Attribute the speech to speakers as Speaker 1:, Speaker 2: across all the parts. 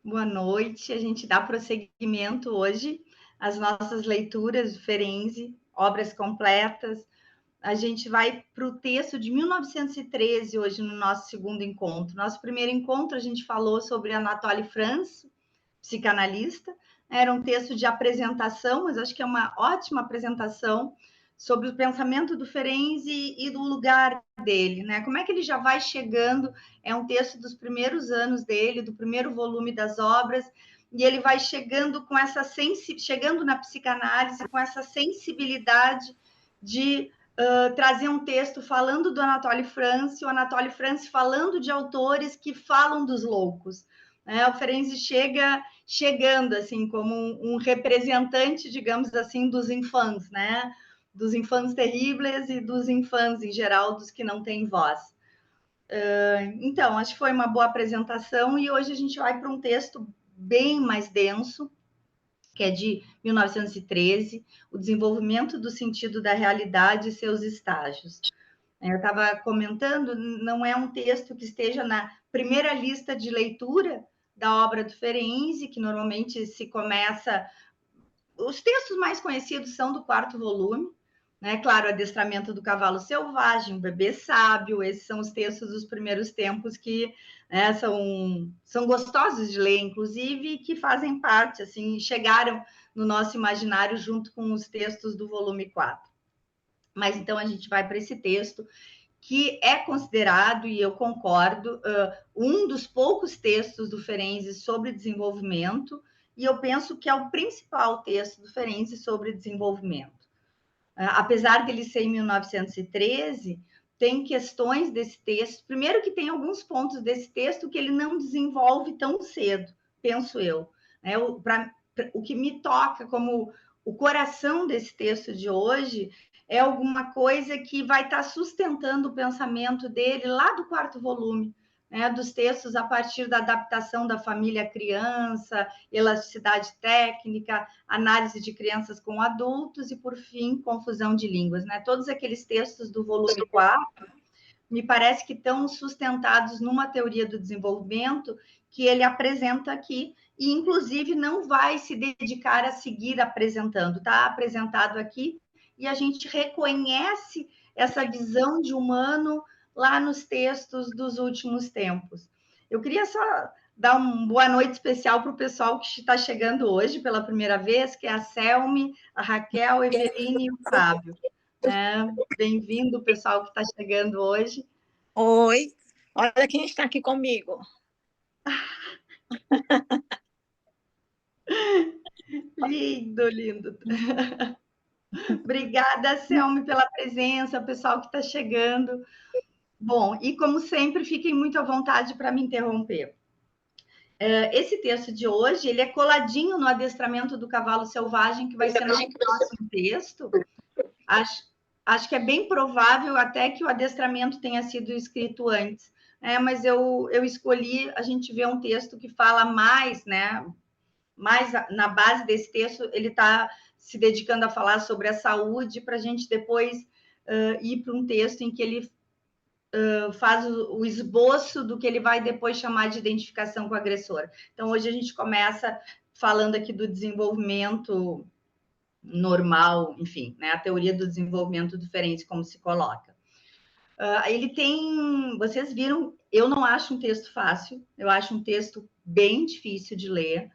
Speaker 1: Boa noite. A gente dá prosseguimento hoje às nossas leituras do Ferenczi, obras completas. A gente vai para o texto de 1913 hoje no nosso segundo encontro. Nosso primeiro encontro a gente falou sobre Anatole France, psicanalista. Era um texto de apresentação, mas acho que é uma ótima apresentação sobre o pensamento do Ferenczi e do lugar dele, né? Como é que ele já vai chegando? É um texto dos primeiros anos dele, do primeiro volume das obras, e ele vai chegando com essa chegando na psicanálise com essa sensibilidade de trazer um texto falando do Anatole France, o Anatole France falando de autores que falam dos loucos. O Ferenczi chegando assim como um representante, digamos assim, dos infants, né? Dos infants terríveis e dos infants em geral, dos que não têm voz. Então, acho que foi uma boa apresentação e hoje a gente vai para um texto bem mais denso, que é de 1913, o desenvolvimento do sentido da realidade e seus estágios. Eu estava comentando, não é um texto que esteja na primeira lista de leitura da obra do Ferenczi, que normalmente se começa... Os textos mais conhecidos são do quarto volume, né? Claro, Adestramento do Cavalo Selvagem, O Bebê Sábio, esses são os textos dos primeiros tempos que, né, são gostosos de ler, inclusive, e que fazem parte, assim, chegaram no nosso imaginário junto com os textos do volume 4. Mas então a gente vai para esse texto que é considerado, e eu concordo, um dos poucos textos do Ferenczi sobre desenvolvimento, e eu penso que é o principal texto do Ferenczi sobre desenvolvimento. Apesar dele ser em 1913, tem questões desse texto. Primeiro que tem alguns pontos desse texto que ele não desenvolve tão cedo, penso eu. O que me toca como o coração desse texto de hoje é alguma coisa que vai estar sustentando o pensamento dele lá do quarto volume, né, dos textos a partir da adaptação da família à criança, elasticidade técnica, análise de crianças com adultos e, por fim, confusão de línguas. Né? Todos aqueles textos do volume 4 me parece que estão sustentados numa teoria do desenvolvimento que ele apresenta aqui e, inclusive, não vai se dedicar a seguir apresentando. Está apresentado aqui e a gente reconhece essa visão de humano lá nos textos dos últimos tempos. Eu queria só dar uma boa noite especial para o pessoal que está chegando hoje pela primeira vez, que é a Selmi, a Raquel, a Eveline e o Fábio. Bem-vindo, pessoal que está chegando hoje.
Speaker 2: Oi, olha quem está aqui comigo.
Speaker 1: Lindo, lindo. Obrigada, Selmi, pela presença, pessoal que está chegando. Bom, e como sempre, fiquem muito à vontade para me interromper. Esse texto de hoje, ele é coladinho no Adestramento do Cavalo Selvagem, que vai ser nosso próximo texto. Acho que é bem provável até que o adestramento tenha sido escrito antes, né? Mas eu escolhi a gente ver um texto que fala mais, né? Mais na base desse texto, ele está se dedicando a falar sobre a saúde, para a gente depois ir para um texto em que ele faz o esboço do que ele vai depois chamar de identificação com o agressor. Então, hoje a gente começa falando aqui do desenvolvimento normal, enfim, né, a teoria do desenvolvimento diferente, como se coloca. Ele tem, vocês viram, eu não acho um texto fácil, eu acho um texto bem difícil de ler,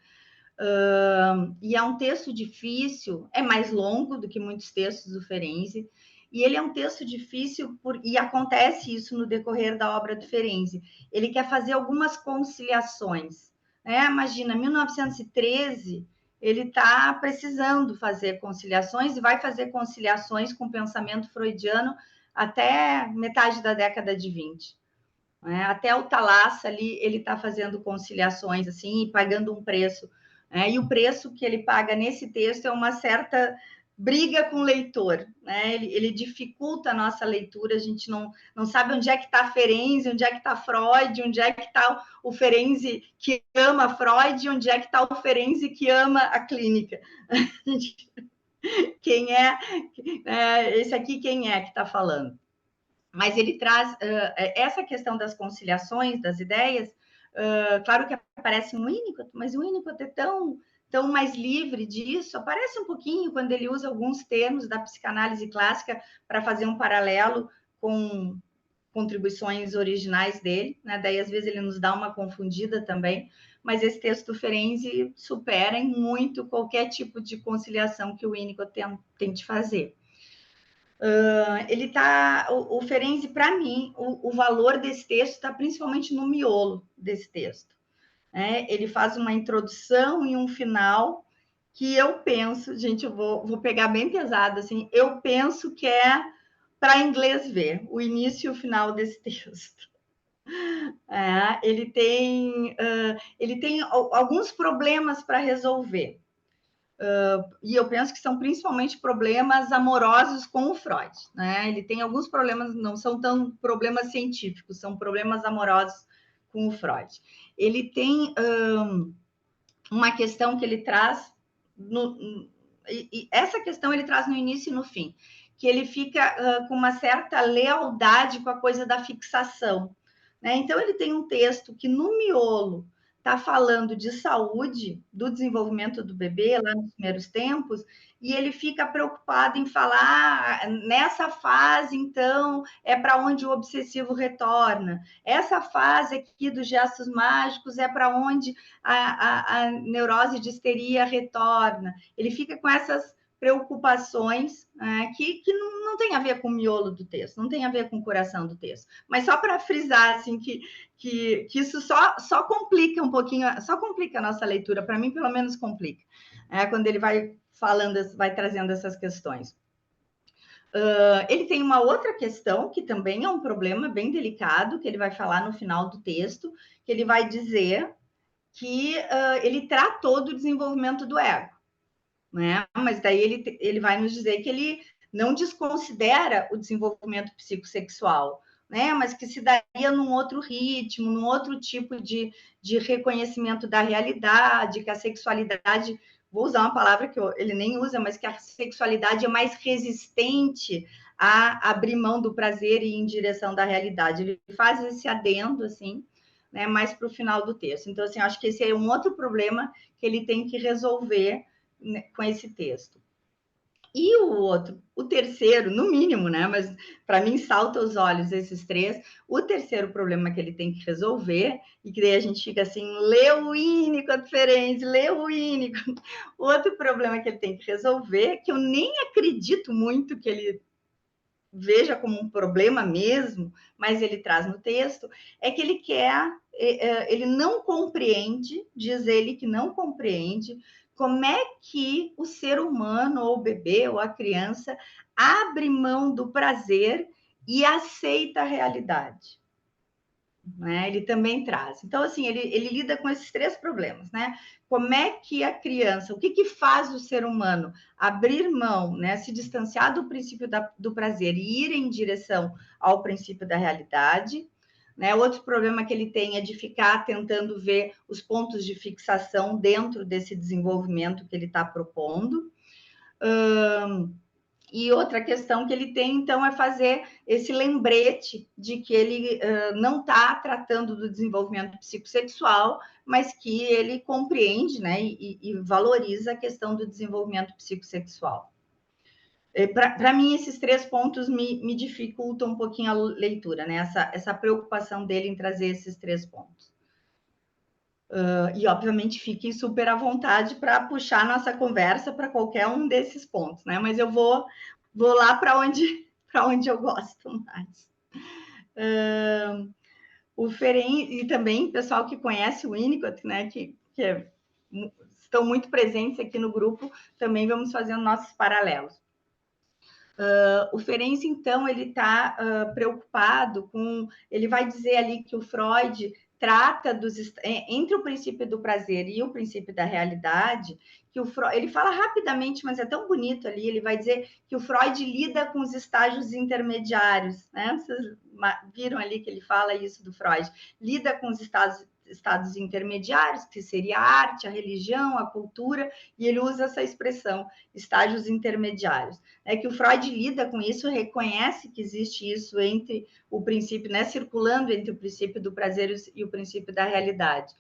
Speaker 1: e é um texto difícil, é mais longo do que muitos textos do Ferenczi, e ele é um texto difícil, e acontece isso no decorrer da obra do Ferenczi. Ele quer fazer algumas conciliações. Né? Imagina, 1913, ele está precisando fazer conciliações, e vai fazer conciliações com o pensamento freudiano até metade da década de 20. Né? Até o Thalassa ali, ele está fazendo conciliações assim, e pagando um preço. Né? E o preço que ele paga nesse texto é uma certa briga com o leitor, né? Ele dificulta a nossa leitura, a gente não sabe onde é que está Ferenczi, onde é que está Freud, onde é que está o Ferenczi que ama Freud, onde é que está o Ferenczi que ama a clínica. Quem é esse aqui, quem é que está falando? Mas ele traz essa questão das conciliações, das ideias, Claro que aparece um Winnicott, mas o Winnicott é tão mais livre disso. Aparece um pouquinho quando ele usa alguns termos da psicanálise clássica para fazer um paralelo com contribuições originais dele, né? Daí, às vezes, ele nos dá uma confundida também, mas esse texto do Ferenczi supera em muito qualquer tipo de conciliação que o Winnicott tente fazer. O Ferenczi, para mim, o valor desse texto está principalmente no miolo desse texto. Né? Ele faz uma introdução e um final que eu penso, gente, eu vou pegar bem pesado, assim, eu penso que é para inglês ver, o início e o final desse texto. Ele tem alguns problemas para resolver. E eu penso que são principalmente problemas amorosos com o Freud. Né? Ele tem alguns problemas, não são tão problemas científicos, são problemas amorosos com o Freud. Ele tem uma questão que ele traz, e essa questão ele traz no início e no fim, que ele fica com uma certa lealdade com a coisa da fixação. Né? Então, ele tem um texto que, no miolo, está falando de saúde, do desenvolvimento do bebê, lá nos primeiros tempos, e ele fica preocupado em falar, nessa fase, então, é para onde o obsessivo retorna. Essa fase aqui dos gestos mágicos é para onde a neurose de histeria retorna. Ele fica com essas preocupações que não tem a ver com o miolo do texto, não tem a ver com o coração do texto. Mas só para frisar assim, que isso só complica um pouquinho, só complica a nossa leitura, para mim, pelo menos complica, quando ele vai falando, vai trazendo essas questões. Ele tem uma outra questão, que também é um problema bem delicado, que ele vai falar no final do texto, que ele vai dizer que ele tratou do desenvolvimento do ego. Né? Mas daí ele vai nos dizer que ele não desconsidera o desenvolvimento psicossexual, né? Mas que se daria num outro ritmo, num outro tipo de reconhecimento da realidade, que a sexualidade, vou usar uma palavra que ele nem usa, mas que a sexualidade é mais resistente a abrir mão do prazer e ir em direção da realidade. Ele faz esse adendo, assim, né, mais para o final do texto. Então, assim, acho que esse é um outro problema que ele tem que resolver com esse texto. E o terceiro, no mínimo, né? Mas para mim salta aos olhos esses três. O terceiro problema que ele tem que resolver, e que daí a gente fica assim, lê o Winnicott, Ferenczi, lê o Winnicott. Outro problema que ele tem que resolver, que eu nem acredito muito que ele veja como um problema mesmo, mas ele traz no texto, é que ele não compreende, diz ele que não compreende, como é que o ser humano, ou o bebê, ou a criança, abre mão do prazer e aceita a realidade. Né? Ele também traz. Então, assim, ele lida com esses três problemas, né? Como é que a criança, o que faz o ser humano abrir mão, né? Se distanciar do princípio do prazer e ir em direção ao princípio da realidade, né? Outro problema que ele tem é de ficar tentando ver os pontos de fixação dentro desse desenvolvimento que ele está propondo. E outra questão que ele tem, então, é fazer esse lembrete de que ele não está tratando do desenvolvimento psicossexual, mas que ele compreende, né, e valoriza a questão do desenvolvimento psicossexual. Para mim, esses três pontos me dificultam um pouquinho a leitura, né? Essa preocupação dele em trazer esses três pontos. E, obviamente, fiquem super à vontade para puxar nossa conversa para qualquer um desses pontos, né? Mas eu vou lá para onde eu gosto mais. O Ferenczi, e também o pessoal que conhece o Winnicott, né? Que estão muito presentes aqui no grupo, também vamos fazendo nossos paralelos. O Ferenczi, então, ele está preocupado com... Ele vai dizer ali que o Freud trata entre o princípio do prazer e o princípio da realidade, que ele fala rapidamente, mas é tão bonito ali, ele vai dizer que o Freud lida com os estágios intermediários, né? Vocês viram ali que ele fala isso do Freud, lida com os estados intermediários, que seria a arte, a religião, a cultura, e ele usa essa expressão, estágios intermediários. É que o Freud lida com isso, reconhece que existe isso entre o princípio, né, circulando entre o princípio do prazer e o princípio da realidade.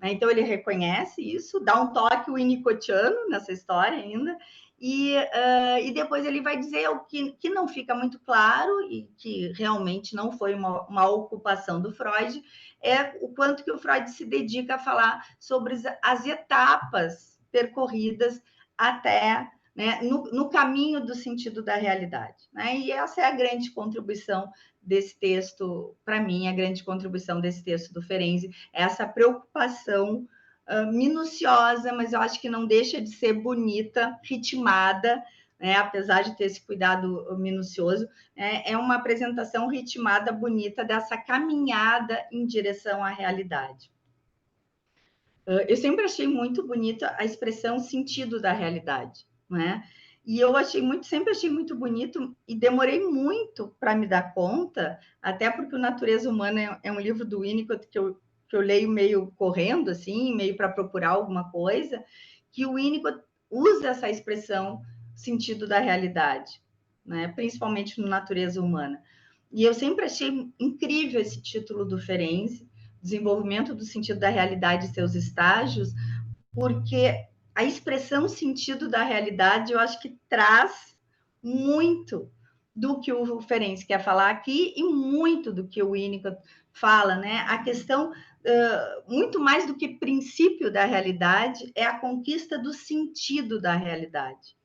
Speaker 1: Então, ele reconhece isso, dá um toque winnicottiano nessa história ainda, e depois ele vai dizer o que não fica muito claro e que realmente não foi uma ocupação do Freud, é o quanto que o Freud se dedica a falar sobre as etapas percorridas até, né, no caminho do sentido da realidade. Né? E essa é a grande contribuição desse texto, para mim, a grande contribuição desse texto do Ferenczi, é essa preocupação minuciosa, mas eu acho que não deixa de ser bonita, ritmada, né? Apesar de ter esse cuidado minucioso, é uma apresentação ritmada, bonita, dessa caminhada em direção à realidade. Eu sempre achei muito bonita a expressão sentido da realidade, né? E eu sempre achei muito bonito e demorei muito para me dar conta, até porque o Natureza Humana é um livro do Winnicott que eu leio meio correndo, assim, meio para procurar alguma coisa, que o Winnicott usa essa expressão sentido da realidade, né? Principalmente no Natureza Humana. E eu sempre achei incrível esse título do Ferenczi, Desenvolvimento do Sentido da Realidade e seus Estágios, porque a expressão sentido da realidade eu acho que traz muito do que o Ferenczi quer falar aqui e muito do que o Winnicott fala, né? A questão, muito mais do que princípio da realidade, é a conquista do sentido da realidade,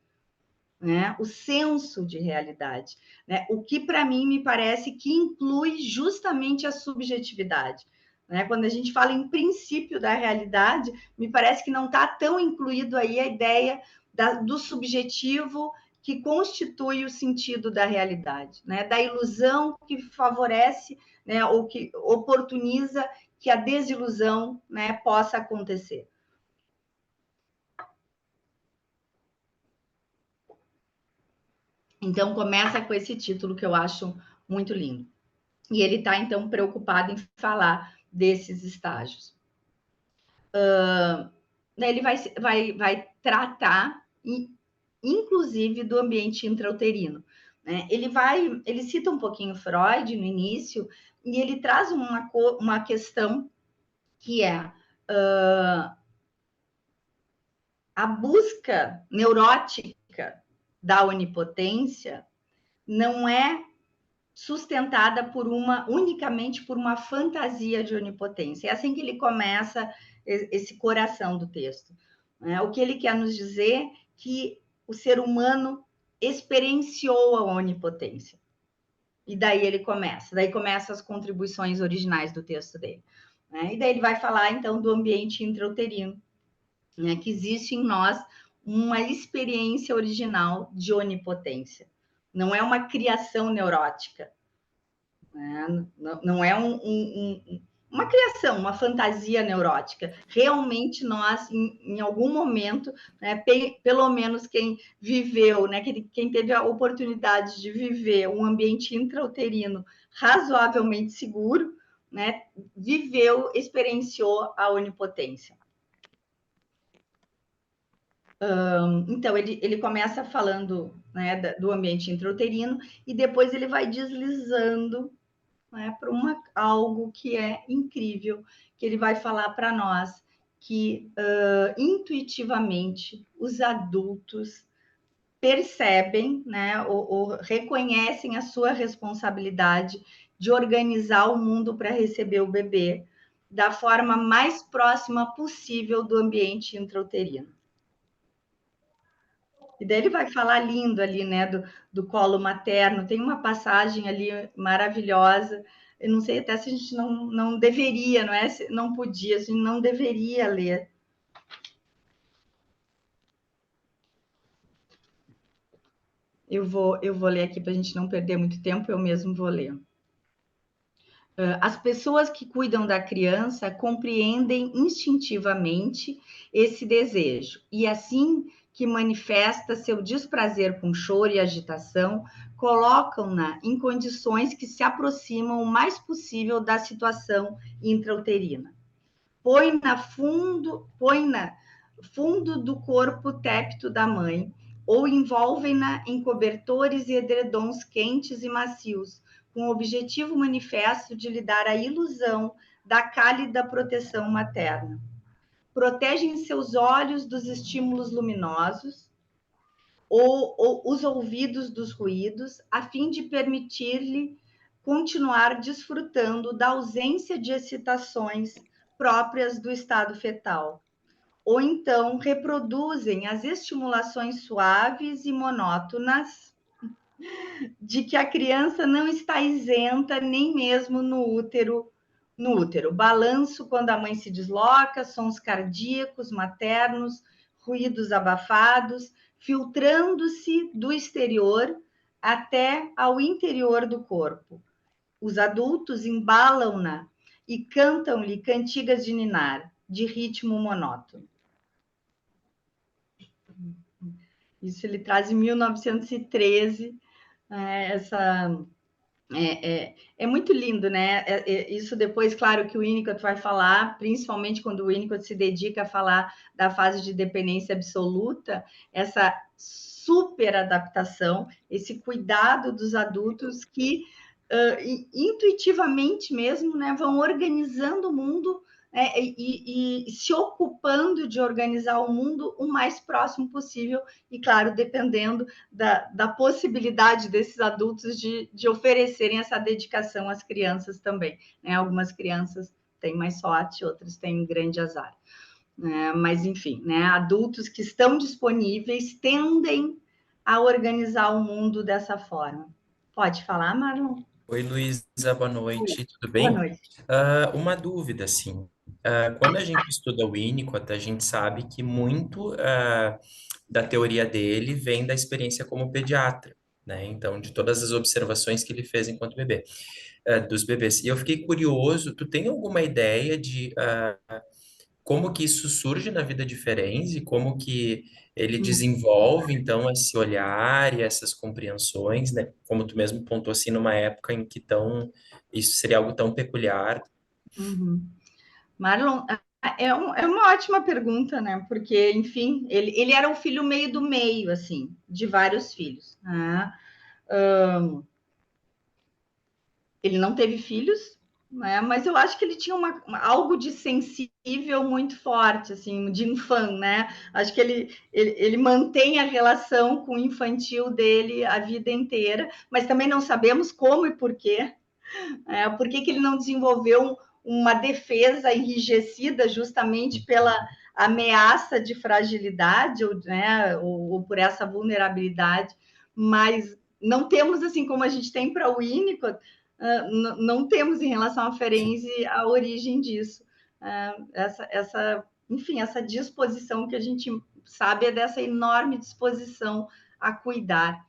Speaker 1: né? O senso de realidade, né? O que para mim me parece que inclui justamente a subjetividade. Né? Quando a gente fala em princípio da realidade, me parece que não está tão incluído aí a ideia do subjetivo que constitui o sentido da realidade, né? Da ilusão que favorece, né, ou que oportuniza que a desilusão, né, possa acontecer. Então, começa com esse título que eu acho muito lindo. E ele está, então, preocupado em falar desses estágios. Ele vai tratar, inclusive, do ambiente intrauterino. Né? Ele cita um pouquinho Freud no início, e ele traz uma questão que é a busca neurótica da onipotência não é sustentada unicamente por uma fantasia de onipotência. É assim que ele começa esse coração do texto. Né? O que ele quer nos dizer que o ser humano experienciou a onipotência. E daí começa as contribuições originais do texto dele. Né? E daí ele vai falar, então, do ambiente intrauterino, né? Que existe em nós uma experiência original de onipotência. Não é uma criação neurótica, né? Não é uma criação, uma fantasia neurótica. Realmente nós, em algum momento, né, pelo menos quem viveu, né, quem teve a oportunidade de viver um ambiente intrauterino razoavelmente seguro, né, experienciou a onipotência. Então, ele começa falando, né, do ambiente intrauterino e depois ele vai deslizando, né, para algo que é incrível, que ele vai falar para nós que intuitivamente os adultos percebem, né, ou reconhecem a sua responsabilidade de organizar o mundo para receber o bebê da forma mais próxima possível do ambiente intrauterino. E daí ele vai falar lindo ali, né, do colo materno. Tem uma passagem ali maravilhosa. Eu não sei até se a gente não deveria, não é? Não podia, a gente não deveria ler. Eu vou ler aqui para a gente não perder muito tempo, eu mesmo vou ler. As pessoas que cuidam da criança compreendem instintivamente esse desejo e assim que manifesta seu desprazer com choro e agitação, colocam-na em condições que se aproximam o mais possível da situação intrauterina. põe na fundo do corpo tépito da mãe, ou envolvem-na em cobertores e edredons quentes e macios, com o objetivo manifesto de lhe dar a ilusão da cálida proteção materna. Protegem seus olhos dos estímulos luminosos, ou os ouvidos dos ruídos, a fim de permitir-lhe continuar desfrutando da ausência de excitações próprias do estado fetal. Ou então reproduzem as estimulações suaves e monótonas de que a criança não está isenta nem mesmo no útero. Balanço quando a mãe se desloca, sons cardíacos maternos, ruídos abafados, filtrando-se do exterior até ao interior do corpo. Os adultos embalam-na e cantam-lhe cantigas de ninar, de ritmo monótono. Isso ele traz em 1913, é muito lindo, né? Isso depois, claro, que o Winnicott vai falar, principalmente quando o Winnicott se dedica a falar da fase de dependência absoluta, essa super adaptação, esse cuidado dos adultos que intuitivamente mesmo, né, vão organizando o mundo e se ocupando de organizar o mundo o mais próximo possível e, claro, dependendo da possibilidade desses adultos de oferecerem essa dedicação às crianças também. Né? Algumas crianças têm mais sorte, outras têm grande azar. Mas, enfim, né? Adultos que estão disponíveis tendem a organizar o mundo dessa forma. Pode falar, Marlon?
Speaker 3: Oi, Luísa, boa noite, tudo
Speaker 1: Boa
Speaker 3: bem?
Speaker 1: noite.
Speaker 3: Uma dúvida, assim, quando a gente estuda o Winnicott, a gente sabe que muito da teoria dele vem da experiência como pediatra, né? Então, de todas as observações que ele fez enquanto bebê, dos bebês. E eu fiquei curioso, tu tem alguma ideia de como que isso surge na vida de Ferenczi, como que ele desenvolve, então, esse olhar e essas compreensões, né? Como tu mesmo pontuou, assim, numa época em que isso seria algo tão peculiar.
Speaker 1: Uhum. Marlon, é uma ótima pergunta, né? Porque, enfim, ele era o filho meio do meio, assim, de vários filhos. Né? Ele não teve filhos, né? Mas eu acho que ele tinha algo de sensível muito forte, assim, de infã, né? Acho que ele mantém a relação com o infantil dele a vida inteira, mas também não sabemos como e por quê. Por que ele não desenvolveu uma defesa enrijecida justamente pela ameaça de fragilidade ou por essa vulnerabilidade, mas não temos, assim como a gente tem para o Winnicott, não temos em relação a Ferenczi a origem disso. Enfim, essa disposição que a gente sabe é dessa enorme disposição a cuidar.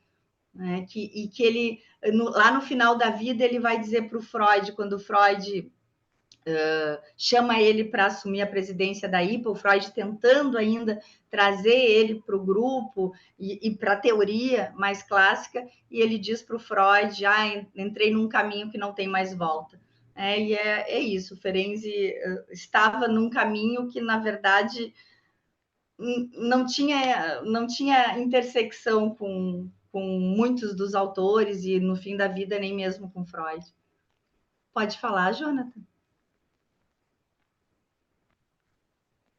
Speaker 1: Né? Que ele, lá no final da vida, ele vai dizer para o Freud, quando o Freud chama ele para assumir a presidência da IPA, o Freud tentando ainda trazer ele para o grupo e para a teoria mais clássica, e ele diz para o Freud, entrei num caminho que não tem mais volta. E é isso, o Ferenczi estava num caminho que, na verdade, não tinha intersecção com muitos dos autores e, no fim da vida, nem mesmo com Freud. Pode falar, Jonathan?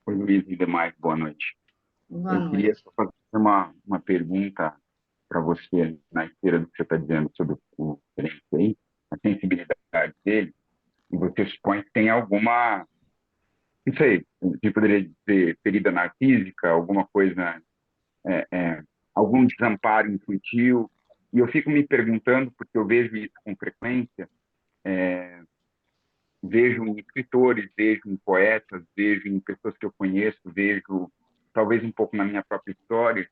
Speaker 4: Oi, Luiz e demais, boa noite.
Speaker 1: Boa
Speaker 4: Eu queria
Speaker 1: noite.
Speaker 4: só fazer uma pergunta para você, na esteira do que você está dizendo sobre o Ferenc aí, a sensibilidade dele, e você supõe que tem alguma, não sei, você poderia dizer ferida narcísica, alguma coisa, algum desamparo infantil, e eu fico me perguntando, porque eu vejo isso com frequência, vejo em escritores, vejo em poetas, vejo em pessoas que eu conheço, vejo talvez um pouco na minha própria história,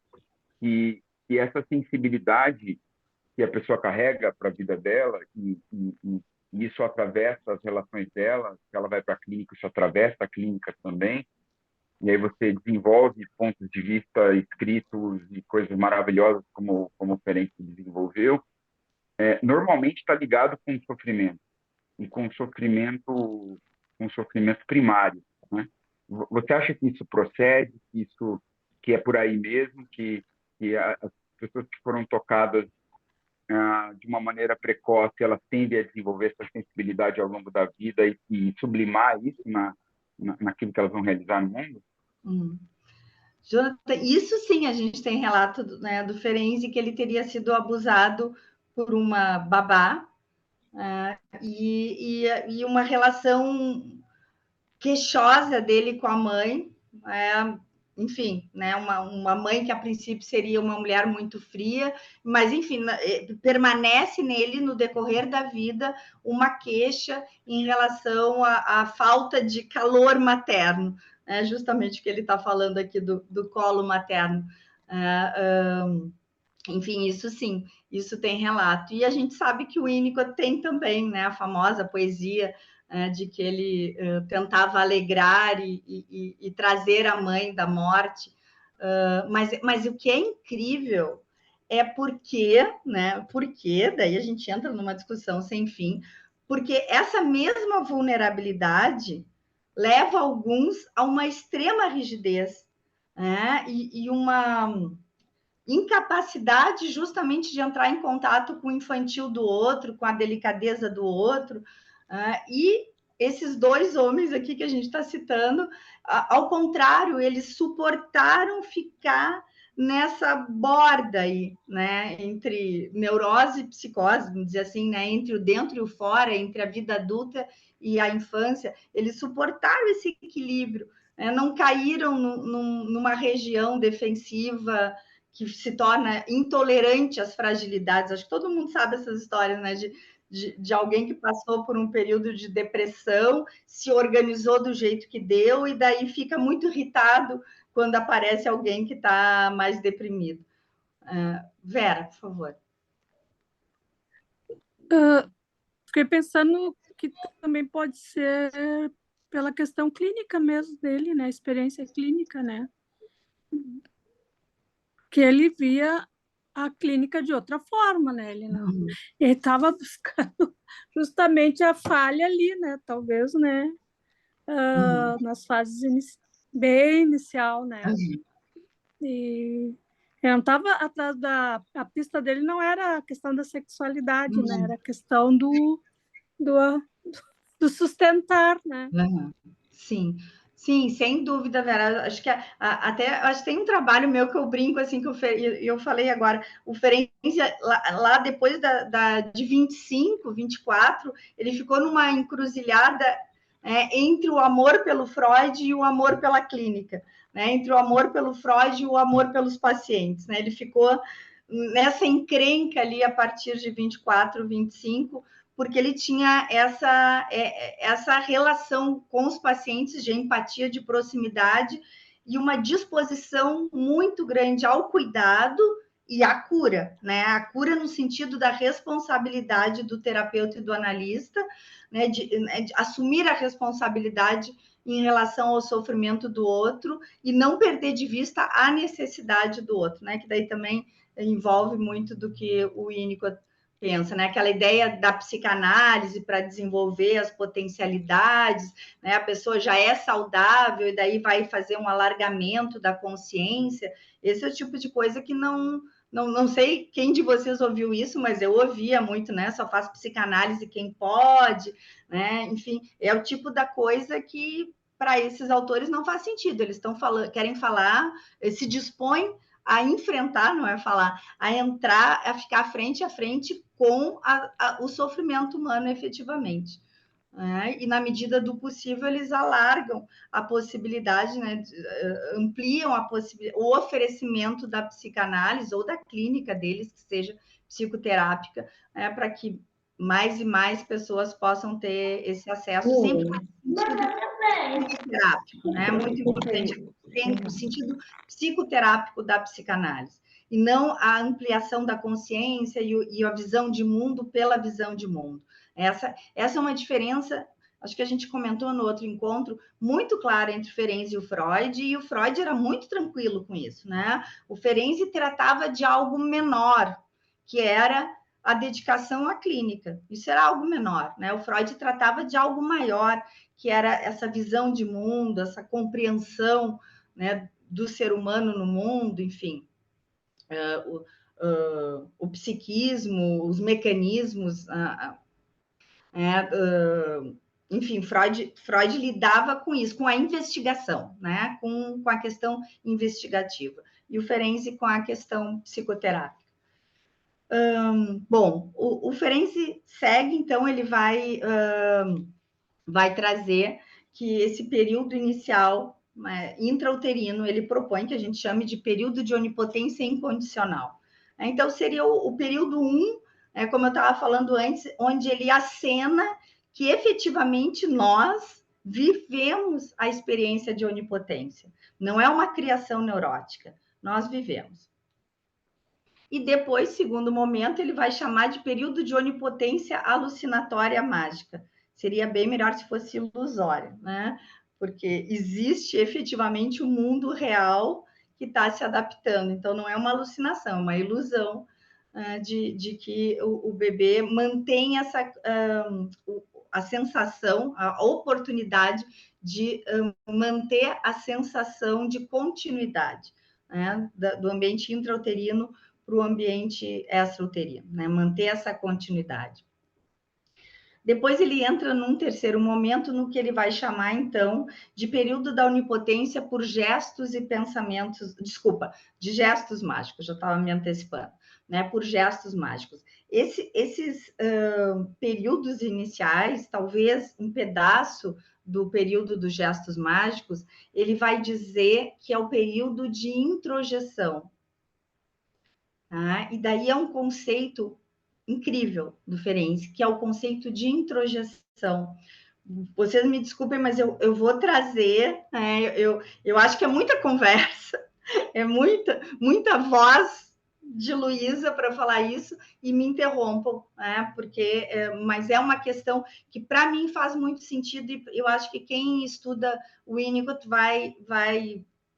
Speaker 4: que essa sensibilidade que a pessoa carrega para a vida dela e isso atravessa as relações dela, se ela vai para a clínica, isso atravessa a clínica também, e aí você desenvolve pontos de vista escritos e coisas maravilhosas como o Ferenc desenvolveu, normalmente está ligado com o sofrimento, e com sofrimento primário. né? Você acha que isso procede, que é por aí mesmo, que as pessoas que foram tocadas de uma maneira precoce, elas tendem a desenvolver essa sensibilidade ao longo da vida e sublimar isso naquilo que elas vão realizar no mundo?
Speaker 1: Jonathan, isso sim, a gente tem relato do Ferenczi que ele teria sido abusado por uma babá, e uma relação queixosa dele com a mãe, enfim, né, uma mãe que a princípio seria uma mulher muito fria, mas enfim, permanece nele no decorrer da vida uma queixa em relação à falta de calor materno, justamente o que ele está falando aqui do colo materno. Enfim, isso sim, isso tem relato. E a gente sabe que o Winnicott tem também, né, a famosa poesia de que ele tentava alegrar e trazer a mãe da morte. Mas o que é incrível é porque, daí a gente entra numa discussão sem fim, porque essa mesma vulnerabilidade leva alguns a uma extrema rigidez, e uma incapacidade justamente de entrar em contato com o infantil do outro, com a delicadeza do outro, e esses dois homens aqui que a gente está citando, ao contrário, eles suportaram ficar nessa borda aí, né, entre neurose e psicose, vamos dizer assim, né, entre o dentro e o fora, entre a vida adulta e a infância, eles suportaram esse equilíbrio, né, não caíram numa região defensiva que se torna intolerante às fragilidades. Acho que todo mundo sabe essas histórias, né? De alguém que passou por um período de depressão, se organizou do jeito que deu, e daí fica muito irritado quando aparece alguém que está mais deprimido. Vera, por favor.
Speaker 5: Fiquei pensando que também pode ser pela questão clínica mesmo dele, né? Experiência clínica, né? Que ele via a clínica de outra forma, né? Ele estava buscando justamente a falha ali, né? Talvez, né? Nas fases bem inicial, né? E ele não estava atrás a pista dele não era a questão da sexualidade, né? Era a questão do sustentar, né?
Speaker 1: Sim. Sim, sem dúvida, Vera. Acho que acho que tem um trabalho meu que eu brinco assim, que eu falei agora, o Ferenczi, lá depois de 25, 24, ele ficou numa encruzilhada entre o amor pelo Freud e o amor pela clínica, né? Entre o amor pelo Freud e o amor pelos pacientes, né? Ele ficou nessa encrenca ali a partir de 24, 25, porque ele tinha essa relação com os pacientes de empatia, de proximidade e uma disposição muito grande ao cuidado e à cura, né? A cura no sentido da responsabilidade do terapeuta e do analista, né? De assumir a responsabilidade em relação ao sofrimento do outro e não perder de vista a necessidade do outro, né? Que daí também envolve muito do que o Winnicott pensa, né? Aquela ideia da psicanálise para desenvolver as potencialidades, né? A pessoa já é saudável e daí vai fazer um alargamento da consciência. Esse é o tipo de coisa que não sei quem de vocês ouviu isso, mas eu ouvia muito, né? Só faz psicanálise quem pode, né? Enfim, é o tipo da coisa que para esses autores não faz sentido. Eles querem falar, se dispõem a enfrentar, não é falar, a entrar, a ficar frente a frente com o sofrimento humano efetivamente. E na medida do possível eles alargam a possibilidade, né, ampliam o oferecimento da psicanálise ou da clínica deles, que seja psicoterápica, para que mais e mais pessoas possam ter esse acesso, sempre no sentido psicoterápico, né? Muito importante, tem o sentido psicoterápico da psicanálise, e não a ampliação da consciência e a visão de mundo pela visão de mundo. Essa é uma diferença, acho que a gente comentou no outro encontro, muito clara entre o Ferenczi e o Freud era muito tranquilo com isso, né? O Ferenczi tratava de algo menor, que era a dedicação à clínica. Isso era algo menor, né? O Freud tratava de algo maior, que era essa visão de mundo, essa compreensão, né, do ser humano no mundo, enfim, o psiquismo, os mecanismos, enfim, Freud lidava com isso, com a investigação, né, com a questão investigativa, e o Ferenczi com a questão psicoterápica. Bom, o Ferenczi segue, então, ele vai trazer que esse período inicial, né, intrauterino, ele propõe que a gente chame de período de onipotência incondicional. Então, seria o período 1, como eu estava falando antes, onde ele acena que efetivamente nós vivemos a experiência de onipotência. Não é uma criação neurótica, nós vivemos. E depois, segundo momento, ele vai chamar de período de onipotência alucinatória mágica. Seria bem melhor se fosse ilusória, né? Porque existe efetivamente um mundo real que está se adaptando. Então, não é uma alucinação, é uma ilusão de que o bebê mantém a sensação, a oportunidade de manter a sensação de continuidade, né, do ambiente intrauterino para o ambiente extrauterino, né? Manter essa continuidade. Depois ele entra num terceiro momento, no que ele vai chamar, então, de período da onipotência por gestos e pensamentos, de gestos mágicos, já estava me antecipando, né? Por gestos mágicos. Esses períodos iniciais, talvez um pedaço do período dos gestos mágicos, ele vai dizer que é o período de introjeção. E daí é um conceito incrível do Ferenczi, que é o conceito de introjeção. Vocês me desculpem, mas eu vou trazer, eu acho que é muita conversa, é muita voz de Luísa para falar isso, e me interrompam, né? Mas é uma questão que para mim faz muito sentido, e eu acho que quem estuda o Winnicott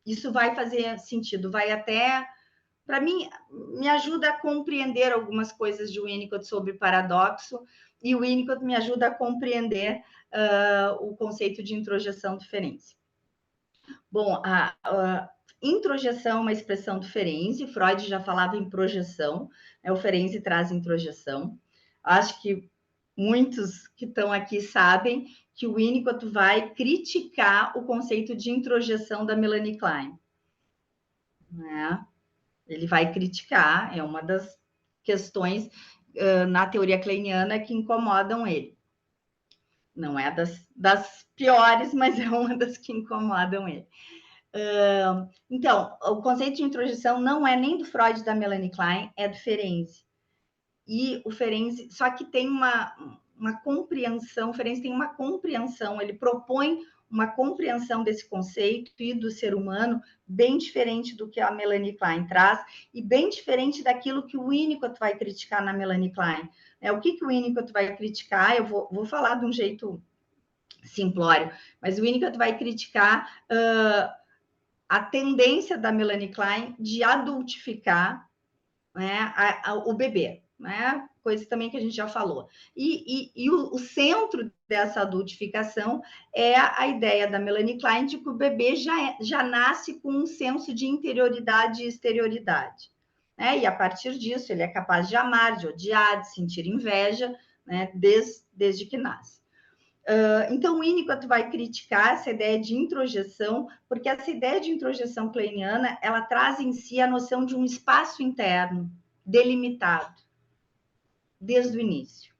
Speaker 1: isso vai fazer sentido, vai até... Para mim, me ajuda a compreender algumas coisas de Winnicott sobre paradoxo, e o Winnicott me ajuda a compreender o conceito de introjeção do Ferenczi. Bom, a introjeção é uma expressão do Ferenczi, Freud já falava em projeção, né? O Ferenczi traz introjeção. Acho que muitos que estão aqui sabem que o Winnicott vai criticar o conceito de introjeção da Melanie Klein, né? Ele vai criticar, é uma das questões na teoria kleiniana que incomodam ele. Não é das piores, mas é uma das que incomodam ele. Então, o conceito de introjeção não é nem do Freud e da Melanie Klein, é do Ferenczi. E o Ferenczi, só que tem uma compreensão, o Ferenczi tem uma compreensão, ele propõe uma compreensão desse conceito e do ser humano bem diferente do que a Melanie Klein traz e bem diferente daquilo que o Winnicott vai criticar na Melanie Klein. O que o Winnicott vai criticar? Eu vou falar de um jeito simplório, mas o Winnicott vai criticar a tendência da Melanie Klein de adultificar, né, o bebê, né? Coisa também que a gente já falou. E o centro dessa adultificação é a ideia da Melanie Klein de que o bebê já nasce com um senso de interioridade e exterioridade, né? E a partir disso ele é capaz de amar, de odiar, de sentir inveja, né? Desde que nasce. Então, o Winnicott vai criticar essa ideia de introjeção, porque essa ideia de introjeção kleiniana, ela traz em si a noção de um espaço interno delimitado, desde o início.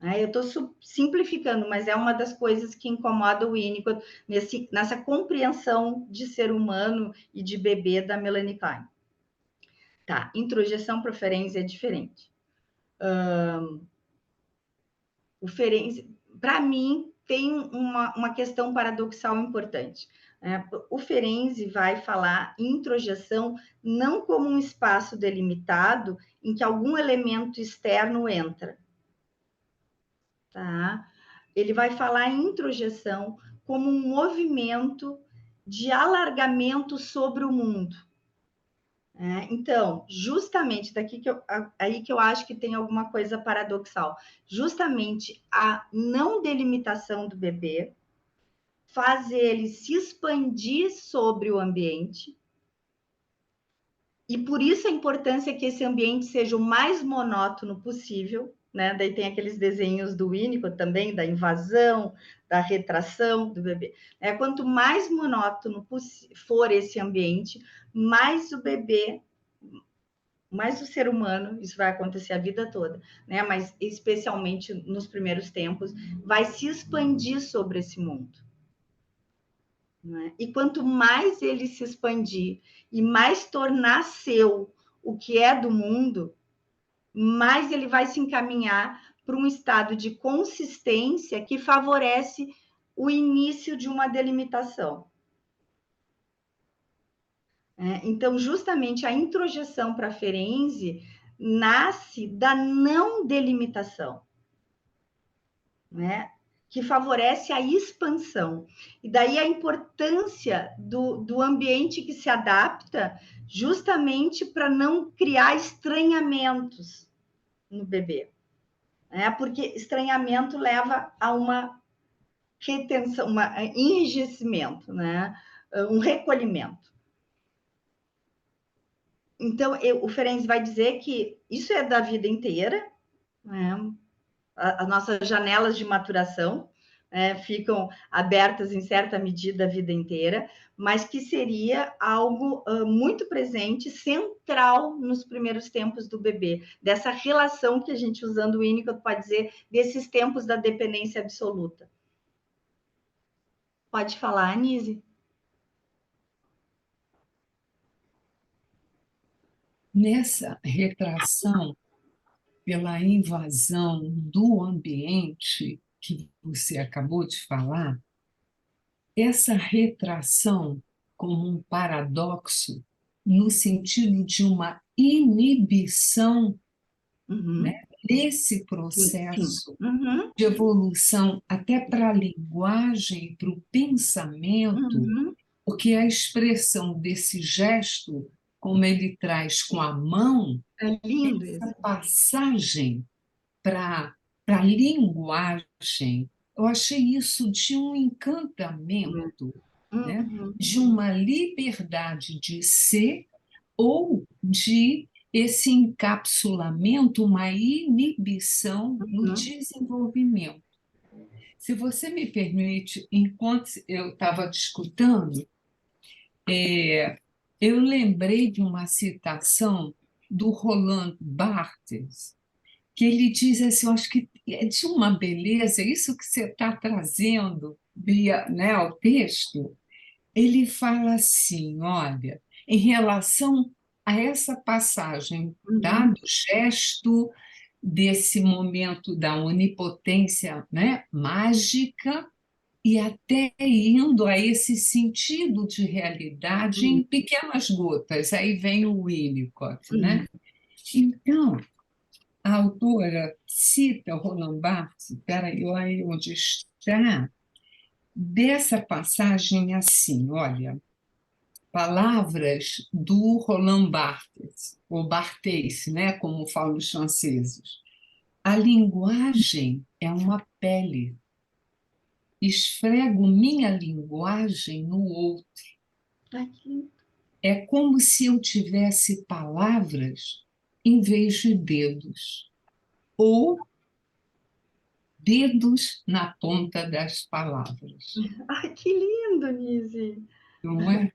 Speaker 1: Eu estou simplificando, mas é uma das coisas que incomoda o Winnicott nessa compreensão de ser humano e de bebê da Melanie Klein. Tá, introjeção para o Ferenczi é diferente. O Ferenczi, para mim, tem uma questão paradoxal importante. O Ferenczi vai falar em introjeção não como um espaço delimitado em que algum elemento externo entra. Tá? Ele vai falar em introjeção como um movimento de alargamento sobre o mundo. Então, justamente aí que eu acho que tem alguma coisa paradoxal. Justamente a não delimitação do bebê faz ele se expandir sobre o ambiente, e por isso a importância que esse ambiente seja o mais monótono possível, né? Daí tem aqueles desenhos do Winnicott também, da invasão, da retração do bebê. Quanto mais monótono for esse ambiente, mais o bebê, mais o ser humano, isso vai acontecer a vida toda, né? Mas especialmente nos primeiros tempos, vai se expandir sobre esse mundo. Né? E quanto mais ele se expandir e mais tornar seu o que é do mundo, mais ele vai se encaminhar para um estado de consistência que favorece o início de uma delimitação. Então, justamente a introjeção para a Ferenczi nasce da não delimitação, né? Que favorece a expansão. E daí a importância do ambiente que se adapta justamente para não criar estranhamentos no bebê. Porque estranhamento leva a uma retenção, um enrijecimento, né? Um recolhimento. Então, o Ferenczi vai dizer que isso é da vida inteira, né? As nossas janelas de maturação ficam abertas em certa medida a vida inteira, mas que seria algo muito presente, central nos primeiros tempos do bebê, dessa relação que a gente, usando o Winnicott, pode dizer, desses tempos da dependência absoluta. Pode falar, Anise?
Speaker 6: Nessa retração pela invasão do ambiente que você acabou de falar, essa retração como um paradoxo no sentido de uma inibição, né, desse processo de evolução até para a linguagem, para o pensamento, porque a expressão desse gesto, como ele traz com a mão,
Speaker 1: lindo
Speaker 6: essa passagem para a linguagem, eu achei isso de um encantamento, né? De uma liberdade de ser ou de esse encapsulamento, uma inibição no desenvolvimento. Se você me permite, enquanto eu estava te escutando, eu lembrei de uma citação do Roland Barthes, que ele diz assim, eu acho que é de uma beleza, isso que você está trazendo via, né, o texto. Ele fala assim, olha, em relação a essa passagem, tá, do gesto, desse momento da onipotência, né, mágica, e até indo a esse sentido de realidade em pequenas gotas. Aí vem o Winnicott, né? Então, a autora cita Roland Barthes, peraí, aí onde está, dessa passagem assim, olha, palavras do Roland Barthes, ou Barthes, né, como falam os franceses. A linguagem é uma pele. Esfrego minha linguagem no outro. É como se eu tivesse palavras em vez de dedos, ou dedos na ponta das palavras.
Speaker 1: Ai, que lindo, Nise!
Speaker 6: Não é?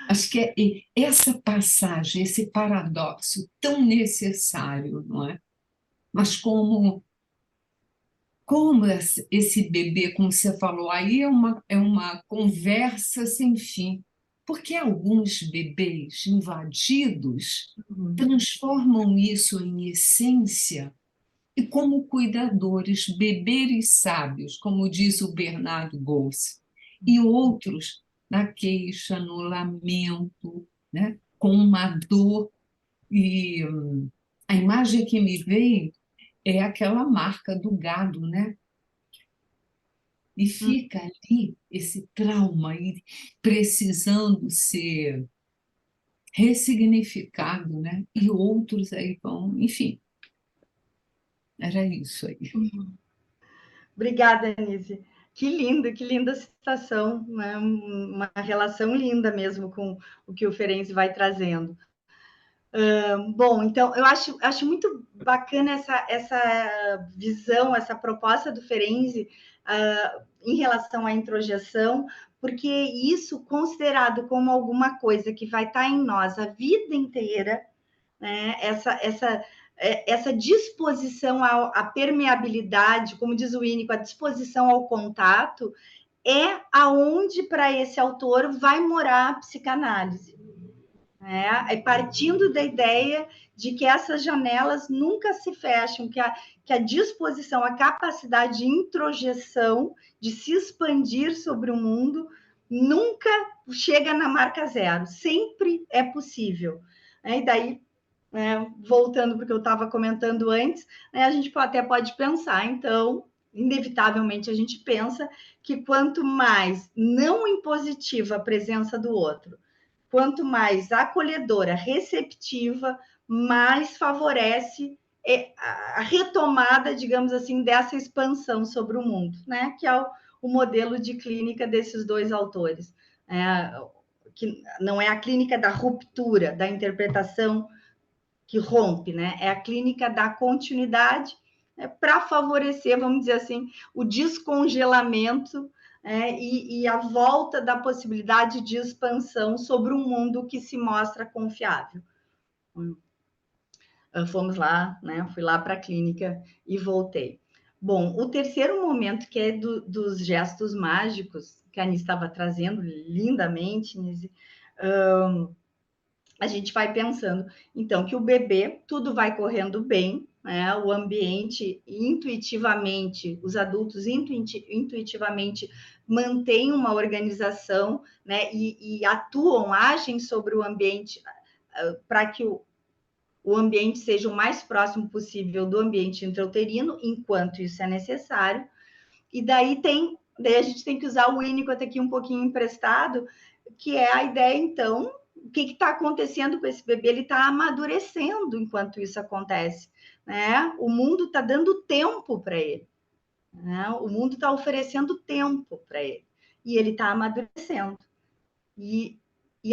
Speaker 6: Acho que é essa passagem, esse paradoxo tão necessário, não é? Mas como esse bebê, como você falou, aí é uma conversa sem fim, porque alguns bebês invadidos transformam isso em essência e como cuidadores, beberes sábios, como diz o Bernardo Gosse, e outros na queixa, no lamento, né? Com uma dor. E a imagem que me veio é aquela marca do gado, né? E fica ali esse trauma aí precisando ser ressignificado, né? E outros aí vão, enfim, era isso aí.
Speaker 1: Obrigada, Anise. Que linda citação, né? Uma relação linda mesmo com o que o Ferenczi vai trazendo. Bom, então, eu acho muito bacana essa visão, essa proposta do Ferenczi em relação à introjeção, porque isso, considerado como alguma coisa que vai estar em nós a vida inteira, né? Essa disposição à permeabilidade, como diz o Winnicott, a disposição ao contato, é aonde, para esse autor, vai morar a psicanálise. É partindo da ideia de que essas janelas nunca se fecham, que a disposição, a capacidade de introjeção, de se expandir sobre o mundo, nunca chega na marca zero, sempre é possível. E daí, voltando para o que eu estava comentando antes, a gente até pode pensar, então, inevitavelmente a gente pensa que quanto mais não impositiva a presença do outro, quanto mais acolhedora, receptiva, mais favorece a retomada, digamos assim, dessa expansão sobre o mundo, né? Que é o modelo de clínica desses dois autores. Que não é a clínica da ruptura, da interpretação que rompe, né? É a clínica da continuidade, para favorecer, vamos dizer assim, o descongelamento e a volta da possibilidade de expansão sobre um mundo que se mostra confiável. Fomos lá, né? Fui lá para a clínica e voltei. Bom, o terceiro momento, que é dos gestos mágicos, que a Anise estava trazendo lindamente, Nise, a gente vai pensando, então, que o bebê, tudo vai correndo bem, né? O ambiente, intuitivamente, os adultos intuitivamente mantêm uma organização, né? E atuam, agem sobre o ambiente para que o ambiente seja o mais próximo possível do ambiente intrauterino, enquanto isso é necessário. E daí a gente tem que usar o Winnicott aqui um pouquinho emprestado, que é a ideia, então, o que está acontecendo com esse bebê? Ele está amadurecendo enquanto isso acontece, né? O mundo está dando tempo para ele, né? O mundo está oferecendo tempo para ele, e ele está amadurecendo. E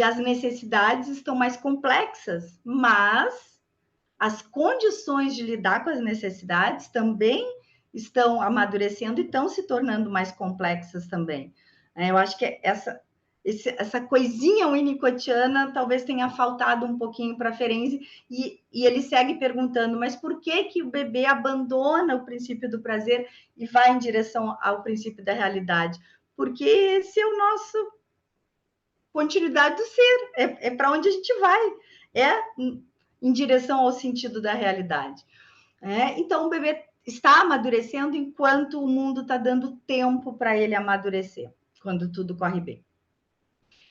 Speaker 1: as necessidades estão mais complexas, mas as condições de lidar com as necessidades também estão amadurecendo e estão se tornando mais complexas também. Eu acho que essa coisinha winnicottiana talvez tenha faltado um pouquinho para Ferenczi, e ele segue perguntando, mas por que o bebê abandona o princípio do prazer e vai em direção ao princípio da realidade? Porque esse é o nosso continuidade do ser, é para onde a gente vai, em direção ao sentido da realidade. Então, o bebê está amadurecendo enquanto o mundo está dando tempo para ele amadurecer, quando tudo corre bem.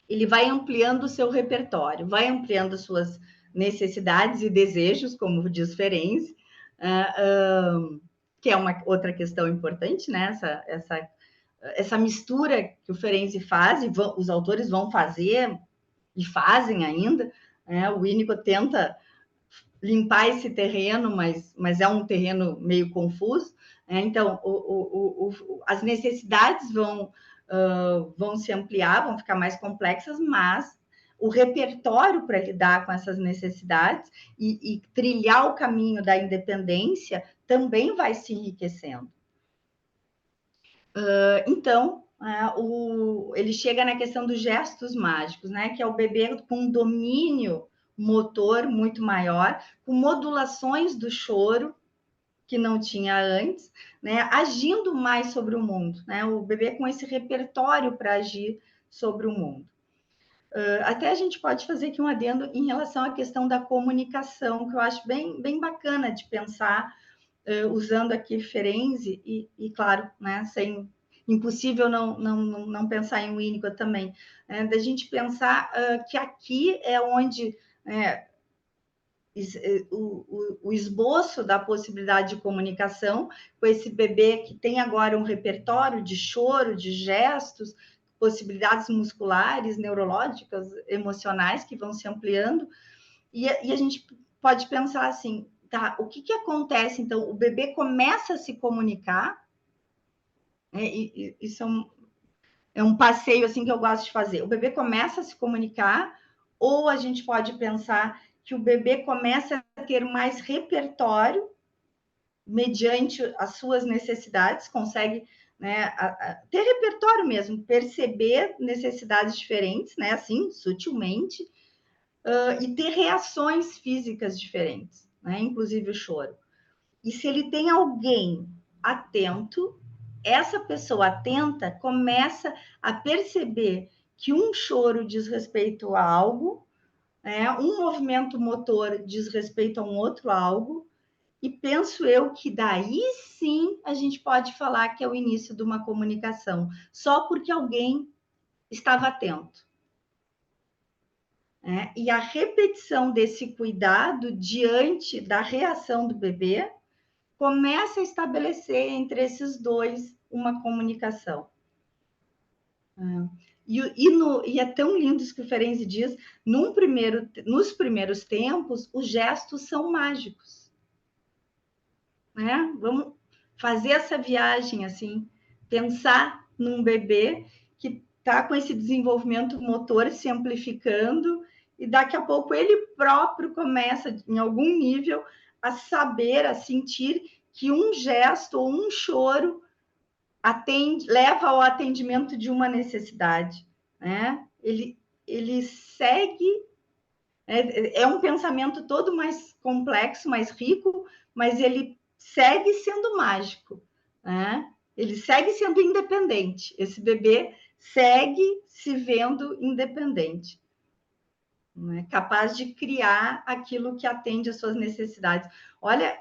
Speaker 1: Ele vai ampliando o seu repertório, vai ampliando suas necessidades e desejos, como diz Ferenczi, que é uma outra questão importante, né? Essa mistura que o Ferenczi faz, e os autores vão fazer, e fazem ainda, o Winnicott tenta limpar esse terreno, mas é um terreno meio confuso. Então, as necessidades vão se ampliar, vão ficar mais complexas, mas o repertório para lidar com essas necessidades e trilhar o caminho da independência também vai se enriquecendo. Então, ele chega na questão dos gestos mágicos, né? Que é o bebê com um domínio motor muito maior, com modulações do choro que não tinha antes, né? Agindo mais sobre o mundo, né? O bebê com esse repertório para agir sobre o mundo. Até a gente pode fazer aqui um adendo em relação à questão da comunicação, que eu acho bem, bem bacana de pensar, usando aqui Ferenczi e claro, né? Impossível não pensar em Winnicott também, da gente pensar que aqui é onde o esboço da possibilidade de comunicação com esse bebê que tem agora um repertório de choro, de gestos, possibilidades musculares, neurológicas, emocionais que vão se ampliando, e a gente pode pensar assim, tá, o que acontece, então? O bebê começa a se comunicar, né, e isso é um passeio assim que eu gosto de fazer. O bebê começa a se comunicar, ou a gente pode pensar que o bebê começa a ter mais repertório mediante as suas necessidades, consegue, né, ter repertório mesmo, perceber necessidades diferentes, né, assim, sutilmente, e ter reações físicas diferentes, né, inclusive o choro. E se ele tem alguém atento, essa pessoa atenta começa a perceber que um choro diz respeito a algo, né, um movimento motor diz respeito a um outro algo, e penso eu que daí sim a gente pode falar que é o início de uma comunicação, só porque alguém estava atento. E a repetição desse cuidado diante da reação do bebê começa a estabelecer entre esses dois uma comunicação. E é tão lindo isso que o Ferenczi diz, nos primeiros tempos, os gestos são mágicos. Né? Vamos fazer essa viagem assim, pensar num bebê que está com esse desenvolvimento motor se amplificando e daqui a pouco ele próprio começa, em algum nível, a saber, a sentir que um gesto ou um choro leva ao atendimento de uma necessidade. Né? Ele segue, é um pensamento todo mais complexo, mais rico, mas ele segue sendo mágico, né? Ele segue sendo independente. Esse bebê segue se vendo independente, né? Capaz de criar aquilo que atende às suas necessidades. Olha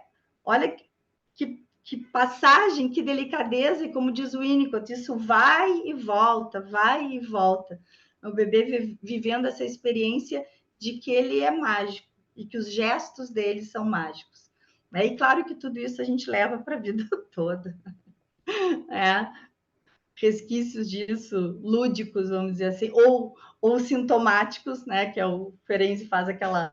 Speaker 1: que passagem, que delicadeza, e como diz o Winnicott, isso vai e volta, vai e volta. O bebê vivendo essa experiência de que ele é mágico e que os gestos dele são mágicos. E claro que tudo isso a gente leva para a vida toda. Resquícios disso, lúdicos, vamos dizer assim, ou sintomáticos, né? Que o Ferenczi faz aquela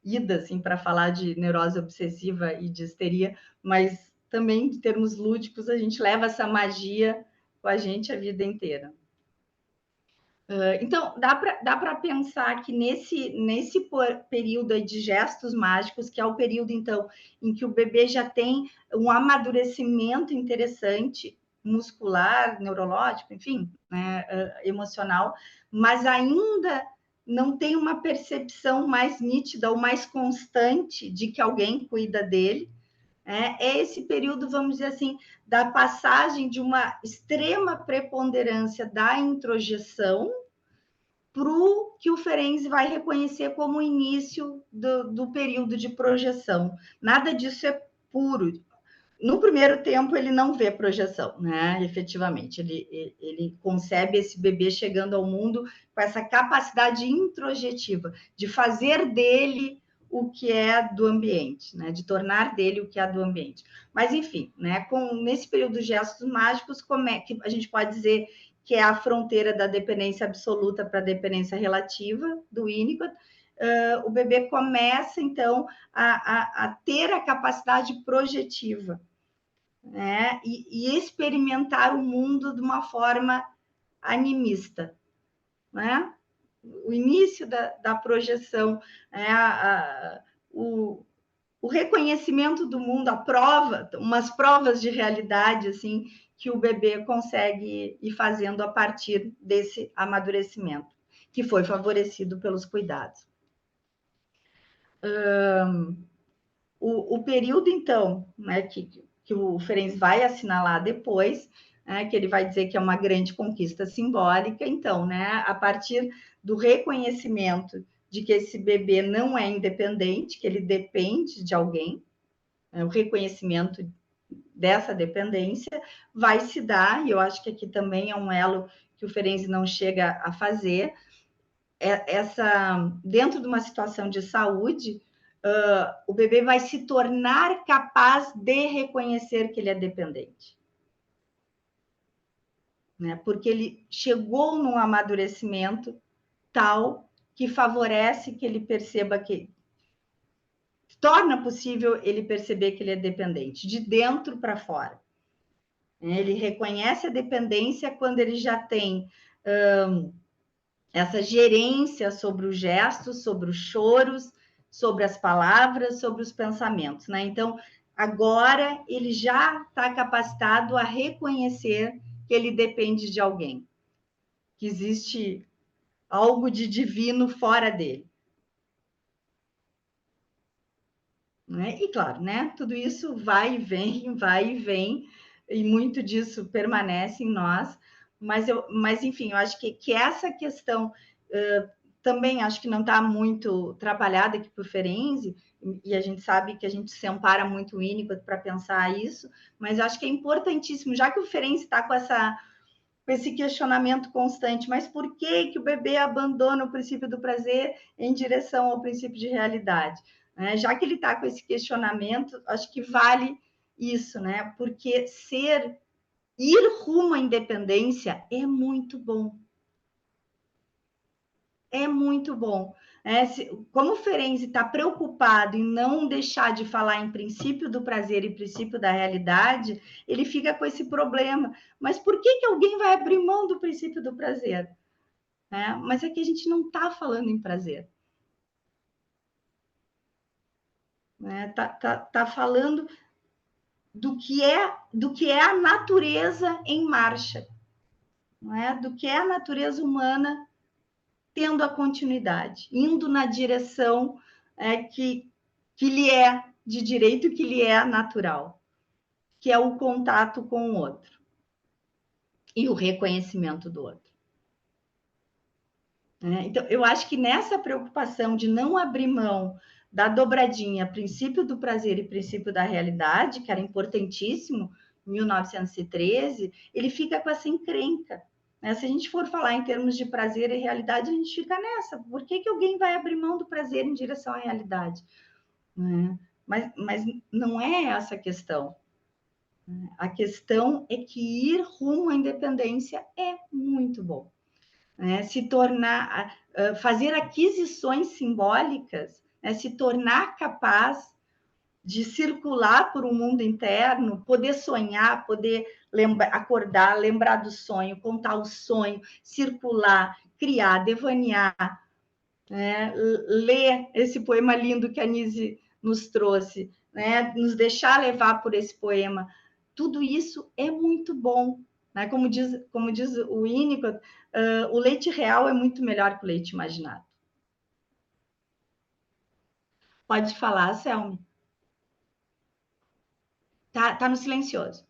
Speaker 1: ida assim, para falar de neurose obsessiva e de histeria, mas também, em termos lúdicos, a gente leva essa magia com a gente a vida inteira. Então, dá para pensar que nesse período de gestos mágicos, que é o período, então, em que o bebê já tem um amadurecimento interessante, muscular, neurológico, enfim, né, emocional, mas ainda não tem uma percepção mais nítida ou mais constante de que alguém cuida dele. É esse período, vamos dizer assim, da passagem de uma extrema preponderância da introjeção para o que o Ferenczi vai reconhecer como o início do período de projeção. Nada disso é puro. No primeiro tempo, ele não vê projeção, né? Efetivamente, ele concebe esse bebê chegando ao mundo com essa capacidade introjetiva de fazer dele o que é do ambiente, né? De tornar dele o que é do ambiente. Mas, enfim, né? Nesse período dos gestos mágicos, como é que a gente pode dizer que é a fronteira da dependência absoluta para a dependência relativa do Winnicott? O bebê começa, então, a ter a capacidade projetiva, né? E experimentar o mundo de uma forma animista, né? O início da projeção, né? O reconhecimento do mundo, umas provas de realidade, assim, que o bebê consegue ir fazendo a partir desse amadurecimento, que foi favorecido pelos cuidados. O período, então, né, que o Ferenczi vai assinalar depois, né, que ele vai dizer que é uma grande conquista simbólica, então, né, a partir do reconhecimento de que esse bebê não é independente, que ele depende de alguém, né, o reconhecimento dessa dependência vai se dar, e eu acho que aqui também é um elo que o Ferenczi não chega a fazer, dentro de uma situação de saúde, o bebê vai se tornar capaz de reconhecer que ele é dependente. né? Porque ele chegou num amadurecimento tal que favorece que ele perceba que torna possível ele perceber que ele é dependente, de dentro para fora. Ele reconhece a dependência quando ele já tem essa gerência sobre os gestos, sobre os choros, sobre as palavras, sobre os pensamentos, né? Então, agora ele já está capacitado a reconhecer que ele depende de alguém, que existe algo de divino fora dele. Né? E claro, né? Tudo isso vai e vem, e muito disso permanece em nós, mas enfim, eu acho que essa questão também acho que não está muito trabalhada aqui por Ferenczi, e a gente sabe que a gente se ampara muito o Winnicott para pensar isso, mas acho que é importantíssimo, já que o Ferenczi está com esse questionamento constante, mas por que o bebê abandona o princípio do prazer em direção ao princípio de realidade? Já que ele está com esse questionamento, acho que vale isso, né? Porque ir rumo à independência é muito bom. É muito bom. Como o Ferenczi está preocupado em não deixar de falar em princípio do prazer e princípio da realidade, ele fica com esse problema. Mas por que alguém vai abrir mão do princípio do prazer? Mas é que a gente não está falando em prazer. Tá falando do que é a natureza em marcha, do que é a natureza humana tendo a continuidade, indo na direção que lhe é de direito, que lhe é natural, que é o contato com o outro e o reconhecimento do outro. Então, eu acho que nessa preocupação de não abrir mão da dobradinha princípio do prazer e princípio da realidade, que era importantíssimo em 1913, ele fica com essa encrenca. Se a gente for falar em termos de prazer e realidade, a gente fica nessa. Por que alguém vai abrir mão do prazer em direção à realidade? Mas não é essa a questão. A questão é que ir rumo à independência é muito bom. Se tornar, fazer aquisições simbólicas, se tornar capaz de circular por um mundo interno, poder sonhar, poder acordar, lembrar do sonho, contar o sonho, circular, criar, devanear, ler esse poema lindo que a Nise nos trouxe, nos deixar levar por esse poema. Tudo isso é muito bom. Como diz o Winnicott, o leite real é muito melhor que o leite imaginado. Pode falar, Selmi. Tá no silencioso.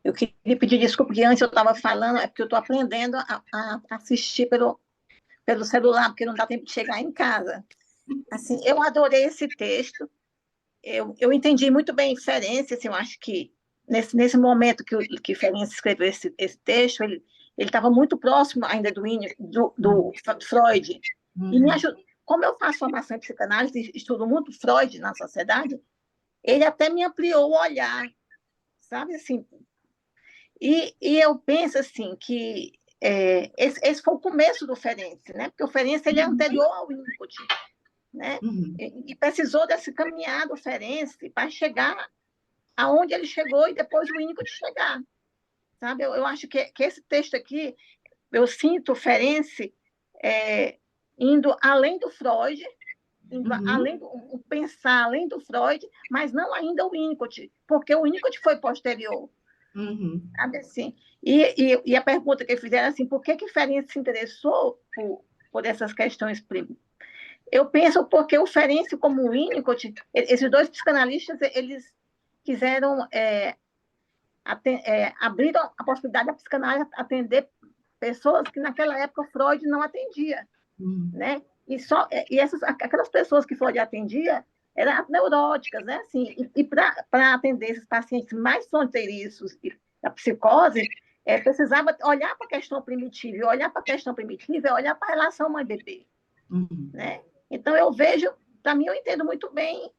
Speaker 2: Eu queria pedir desculpa, porque antes eu estava falando, é porque eu estou aprendendo a assistir pelo celular, porque não dá tempo de chegar em casa. Assim, eu adorei esse texto, eu entendi muito bem Ferenczi, assim, eu acho que nesse momento que Ferenczi escreveu esse texto, ele estava muito próximo ainda do Freud, e me ajuda. Como eu faço formação em psicanálise, estudo muito Freud na sociedade, ele até me ampliou o olhar, sabe, assim. E eu penso assim que esse foi o começo do Ferenczi, né? Porque o Ferenczi ele é anterior ao Winnicott, né? E precisou desse caminhar do Ferenczi para chegar aonde ele chegou e depois o Winnicott chegar, sabe? Eu acho que esse texto aqui, eu sinto o Ferenczi indo além do Freud, além do pensar além do Freud, mas não ainda o Winnicott, porque o Winnicott foi posterior. Sabe assim? E a pergunta que fizeram assim, por que Ferenczi se interessou por essas questões? Eu penso porque o Ferenczi, como o Winnicott, esses dois psicanalistas, eles quiseram abriram a possibilidade da psicanálise atender pessoas que naquela época Freud não atendia, né? E aquelas pessoas que Freud atendia eram neuróticas, né? Assim, e para atender esses pacientes mais fronteiriços da psicose, precisava olhar para a questão primitiva, e olhar para a questão primitiva é olhar para a relação mãe-bebê, né? Então, eu vejo para mim, eu entendo muito bem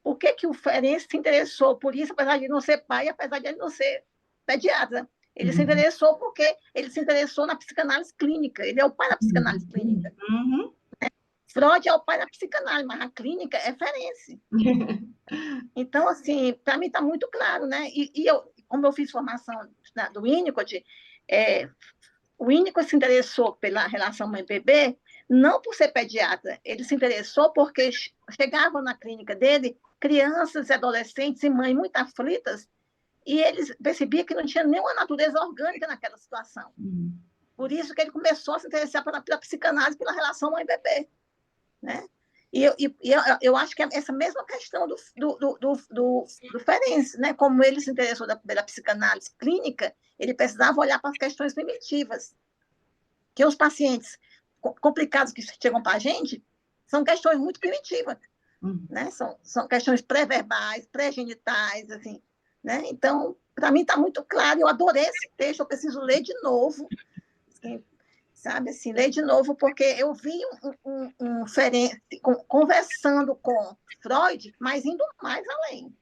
Speaker 2: por que o Ferenc se interessou por isso, apesar de não ser pai, apesar de ele não ser pediatra. Ele se interessou porque ele se interessou na psicanálise clínica. Ele é o pai da psicanálise clínica. Freud é o pai da psicanálise, mas a clínica é Ferenc. Então, assim, para mim está muito claro, né? E eu, como eu fiz formação do Winnicott, o Winnicott se interessou pela relação mãe-bebê, não por ser pediatra, ele se interessou porque chegavam na clínica dele crianças e adolescentes e mães muito aflitas, e eles percebiam que não tinha nenhuma natureza orgânica naquela situação. Por isso que ele começou a se interessar pela psicanálise, pela relação mãe-bebê, né? E eu acho que é essa mesma questão do Ferenc, né? Como ele se interessou pela psicanálise clínica, ele precisava olhar para as questões primitivas, que os pacientes complicados que chegam para a gente são questões muito primitivas, né? São questões pré-verbais, pré-genitais, assim, né? Então, para mim está muito claro, eu adorei esse texto, eu preciso ler de novo, assim, sabe, assim, ler de novo, porque eu vi um Ferenc conversando com Freud, mas indo mais além.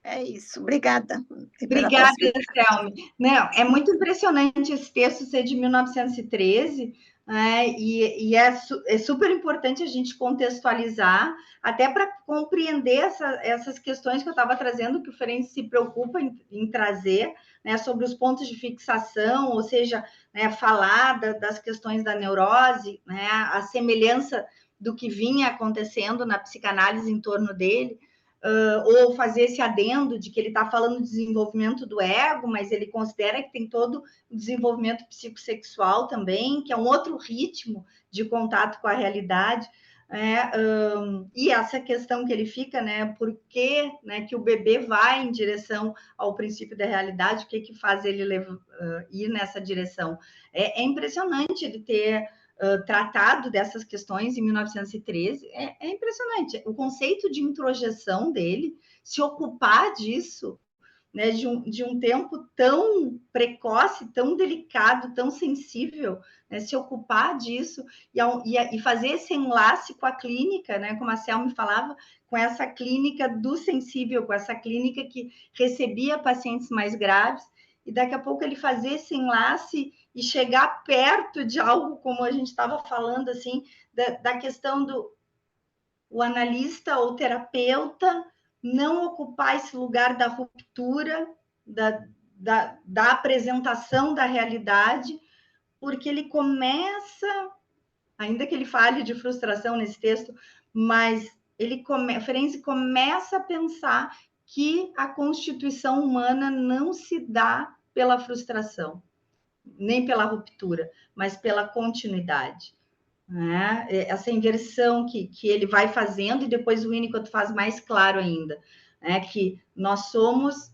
Speaker 2: É isso, obrigada.
Speaker 1: Obrigada, Selmy. Não, é muito impressionante esse texto ser de 1913, né? E é super importante a gente contextualizar, até para compreender essas questões que eu estava trazendo, que o Ferenc se preocupa em trazer, né, sobre os pontos de fixação, ou seja, né, falar das questões da neurose, né, a semelhança do que vinha acontecendo na psicanálise em torno dele. Ou fazer esse adendo de que ele está falando do desenvolvimento do ego, mas ele considera que tem todo o desenvolvimento psicossexual também, que é um outro ritmo de contato com a realidade. E essa questão que ele fica, né, por que, né, que o bebê vai em direção ao princípio da realidade, o que faz ele ir nessa direção? É impressionante ele ter tratado dessas questões em 1913, é impressionante. O conceito de introjeção dele, se ocupar disso, né, de um tempo tão precoce, tão delicado, tão sensível, né, se ocupar disso e fazer esse enlace com a clínica, né, como a Selmy falava, com essa clínica do sensível, com essa clínica que recebia pacientes mais graves, e daqui a pouco ele fazer esse enlace e chegar perto de algo, como a gente estava falando, assim, da questão do o analista ou terapeuta não ocupar esse lugar da ruptura, da apresentação da realidade, porque ele começa, ainda que ele fale de frustração nesse texto, mas Ferenczi começa a pensar que a constituição humana não se dá pela frustração, nem pela ruptura, mas pela continuidade. Né? Essa inversão que ele vai fazendo, e depois o Winnicott faz mais claro ainda, né? Que nós somos,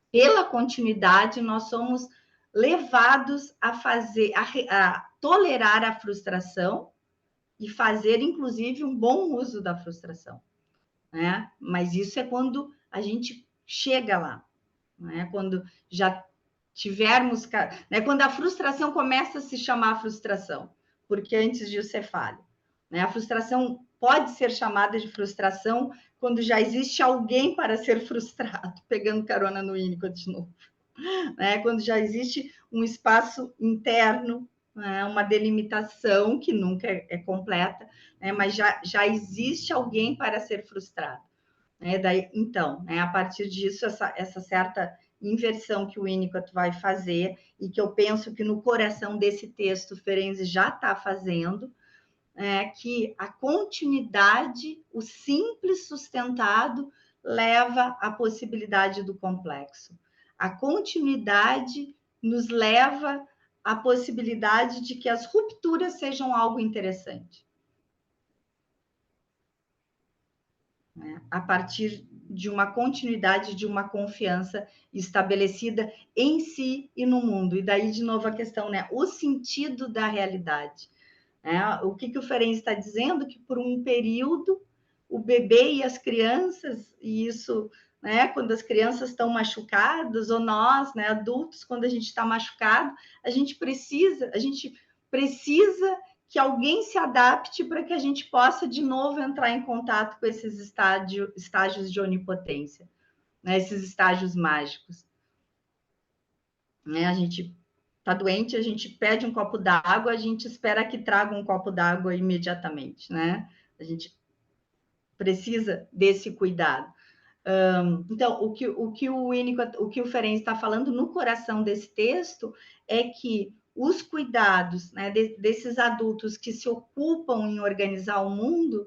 Speaker 1: pela continuidade, nós somos levados a tolerar a frustração e fazer, inclusive, um bom uso da frustração. Né? Mas isso é quando a gente chega lá, né? Quando já tivermos, né? Quando a frustração começa a se chamar frustração, porque antes disso é falha, né? A frustração pode ser chamada de frustração quando já existe alguém para ser frustrado, pegando carona no Winnicott de novo, né? Quando já existe um espaço interno, né? Uma delimitação que nunca é completa, né? Mas já existe alguém para ser frustrado. Então, né, a partir disso, essa certa inversão que o Winnicott vai fazer, e que eu penso que no coração desse texto Ferenczi já está fazendo, que a continuidade, o simples sustentado, leva à possibilidade do complexo. A continuidade nos leva à possibilidade de que as rupturas sejam algo interessante. A partir de uma continuidade, de uma confiança estabelecida em si e no mundo. E daí, de novo, a questão, né? O sentido da realidade. O que o Ferenczi está dizendo? Que por um período, o bebê e as crianças, e isso, né, quando as crianças estão machucadas, ou nós, né, adultos, quando a gente está machucado, a gente precisa que alguém se adapte para que a gente possa, de novo, entrar em contato com esses estágios de onipotência, né? Esses estágios mágicos. Né? A gente está doente, a gente pede um copo d'água, a gente espera que traga um copo d'água imediatamente, né? A gente precisa desse cuidado. Então, o que o Ferenc está falando no coração desse texto é que os cuidados, né, desses adultos que se ocupam em organizar o mundo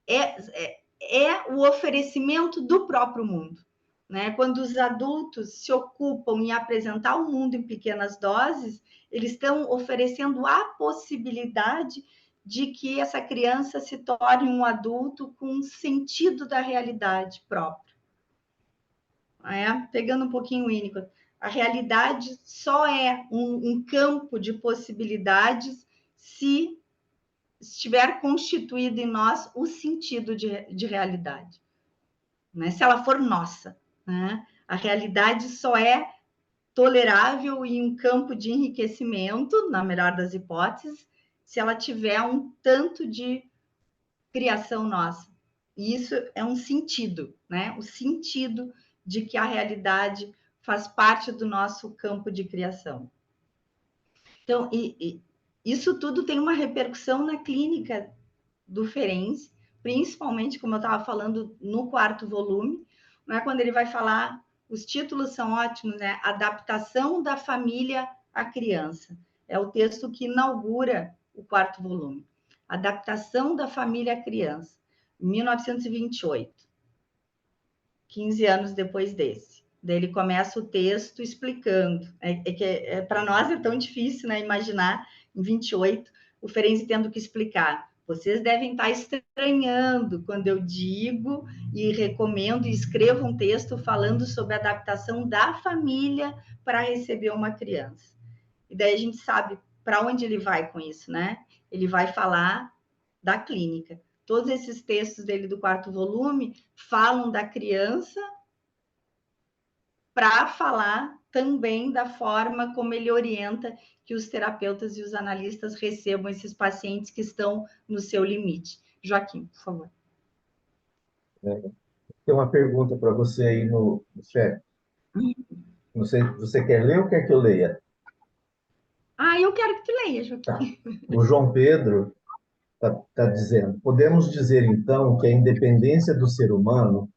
Speaker 1: é o oferecimento do próprio mundo. Né? Quando os adultos se ocupam em apresentar o mundo em pequenas doses, eles estão oferecendo a possibilidade de que essa criança se torne um adulto com sentido da realidade própria. Pegando um pouquinho o Winnicott, a realidade só é um campo de possibilidades se estiver constituído em nós o sentido de realidade, né? Se ela for nossa, né? A realidade só é tolerável em um campo de enriquecimento, na melhor das hipóteses, se ela tiver um tanto de criação nossa. E isso é um sentido, né? O sentido de que a realidade faz parte do nosso campo de criação. Então, isso tudo tem uma repercussão na clínica do Ferenc, principalmente, como eu estava falando, no 4º volume, né? Quando ele vai falar, os títulos são ótimos, né? Adaptação da família à criança. É o texto que inaugura o 4º volume. Adaptação da família à criança, 1928, 15 anos depois desse. Daí ele começa o texto explicando. Para nós é tão difícil, né, imaginar, em 28, o Ferenc tendo que explicar. Vocês devem estar estranhando quando eu digo e recomendo e escrevo um texto falando sobre a adaptação da família para receber uma criança. E daí a gente sabe para onde ele vai com isso, né? Ele vai falar da clínica. Todos esses textos dele do 4º volume falam da criança para falar também da forma como ele orienta que os terapeutas e os analistas recebam esses pacientes que estão no seu limite. Joaquim, por favor.
Speaker 7: Tem uma pergunta para você aí no chat. Não sei, você quer ler ou quer que eu leia?
Speaker 1: Eu quero que tu leia, Joaquim.
Speaker 7: Tá. O João Pedro está dizendo, podemos dizer então que a independência do ser humano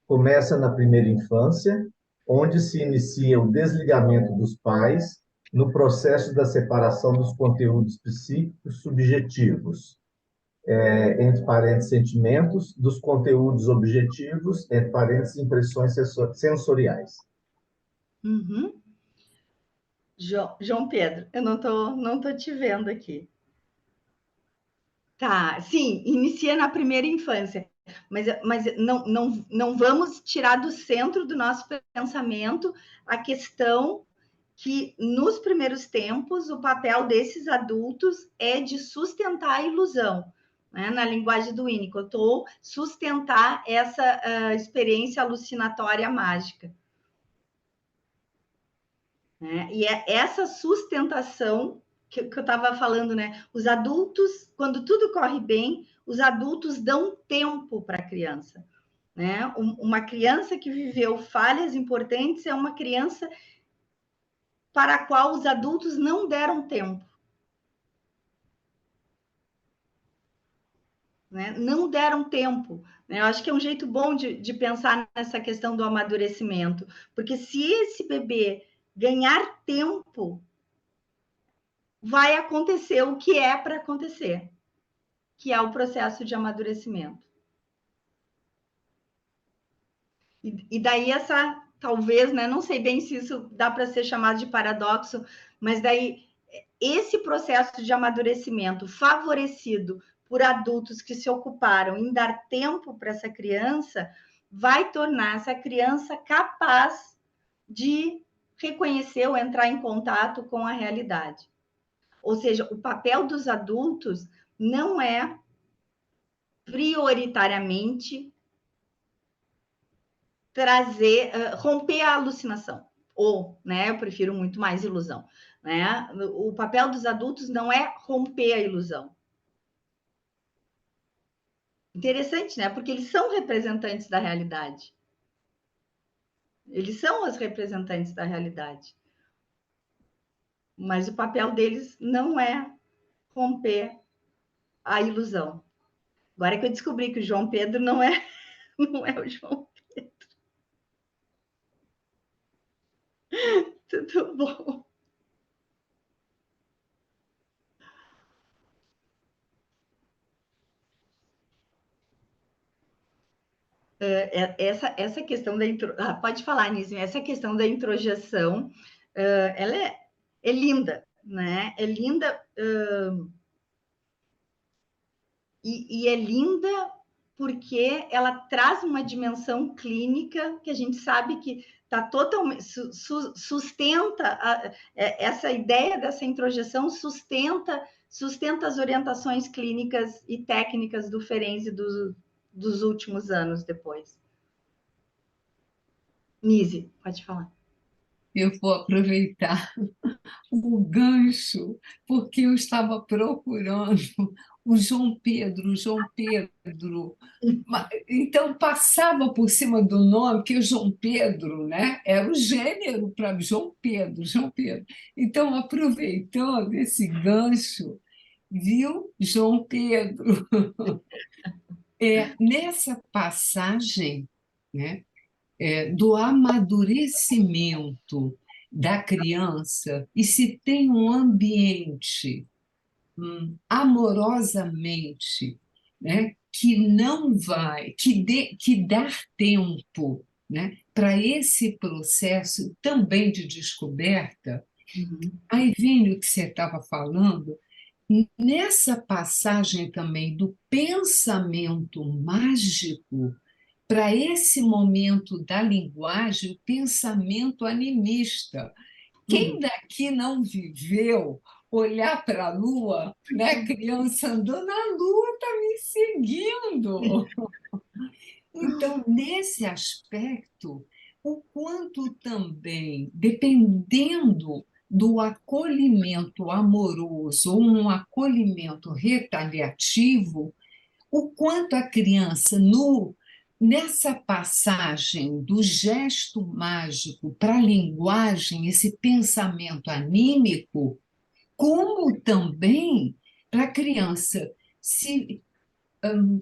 Speaker 7: começa na primeira infância, onde se inicia o desligamento dos pais no processo da separação dos conteúdos psíquicos subjetivos, entre parênteses, sentimentos, dos conteúdos objetivos, entre parênteses, impressões sensoriais.
Speaker 1: Uhum. João Pedro, eu não tô te vendo aqui. Tá, sim, inicia na primeira infância, mas não vamos tirar do centro do nosso pensamento a questão que, nos primeiros tempos, o papel desses adultos é de sustentar a ilusão, né? Na linguagem do Winnicott, ou sustentar essa experiência alucinatória mágica. Né? E é essa sustentação que eu estava falando, né? Os adultos, quando tudo corre bem, os adultos dão tempo para a criança. Né? Uma criança que viveu falhas importantes é uma criança para a qual os adultos não deram tempo. Né? Não deram tempo. Né? Eu acho que é um jeito bom de pensar nessa questão do amadurecimento, porque se esse bebê ganhar tempo, vai acontecer o que é para acontecer, que é o processo de amadurecimento. E daí talvez, né, não sei bem se isso dá para ser chamado de paradoxo, mas daí esse processo de amadurecimento favorecido por adultos que se ocuparam em dar tempo para essa criança, vai tornar essa criança capaz de reconhecer ou entrar em contato com a realidade. Ou seja, o papel dos adultos não é prioritariamente romper a alucinação. Ou, né, eu prefiro muito mais ilusão. né? O papel dos adultos não é romper a ilusão. Interessante, né? Porque eles são representantes da realidade. Eles são os representantes da realidade. Mas o papel deles não é romper a ilusão. Agora que eu descobri que o João Pedro não é o João Pedro. Tudo bom. Essa questão da pode falar, Nísio, essa questão da introjeção, ela é linda, né? É linda, e é linda porque ela traz uma dimensão clínica que a gente sabe que está totalmente sustenta essa ideia dessa introjeção, sustenta as orientações clínicas e técnicas do Ferenczi dos últimos anos depois. Nise, pode falar.
Speaker 6: Eu vou aproveitar o gancho, porque eu estava procurando o João Pedro. Então, passava por cima do nome, que o João Pedro, né, era o gênero para João Pedro. Então, aproveitando esse gancho, viu, João Pedro? Nessa passagem, né, do amadurecimento da criança, e se tem um ambiente amorosamente, né, que não vai, que dar tempo, né, para esse processo também de descoberta. Aí vem o que você estava falando, nessa passagem também do pensamento mágico para esse momento da linguagem, o pensamento animista. Quem daqui não viveu olhar para a Lua, né? Criança andando, a Lua está me seguindo. Então, nesse aspecto, o quanto também, dependendo do acolhimento amoroso ou um acolhimento retaliativo, o quanto a criança, nessa passagem do gesto mágico para a linguagem, esse pensamento anímico, como também para a criança,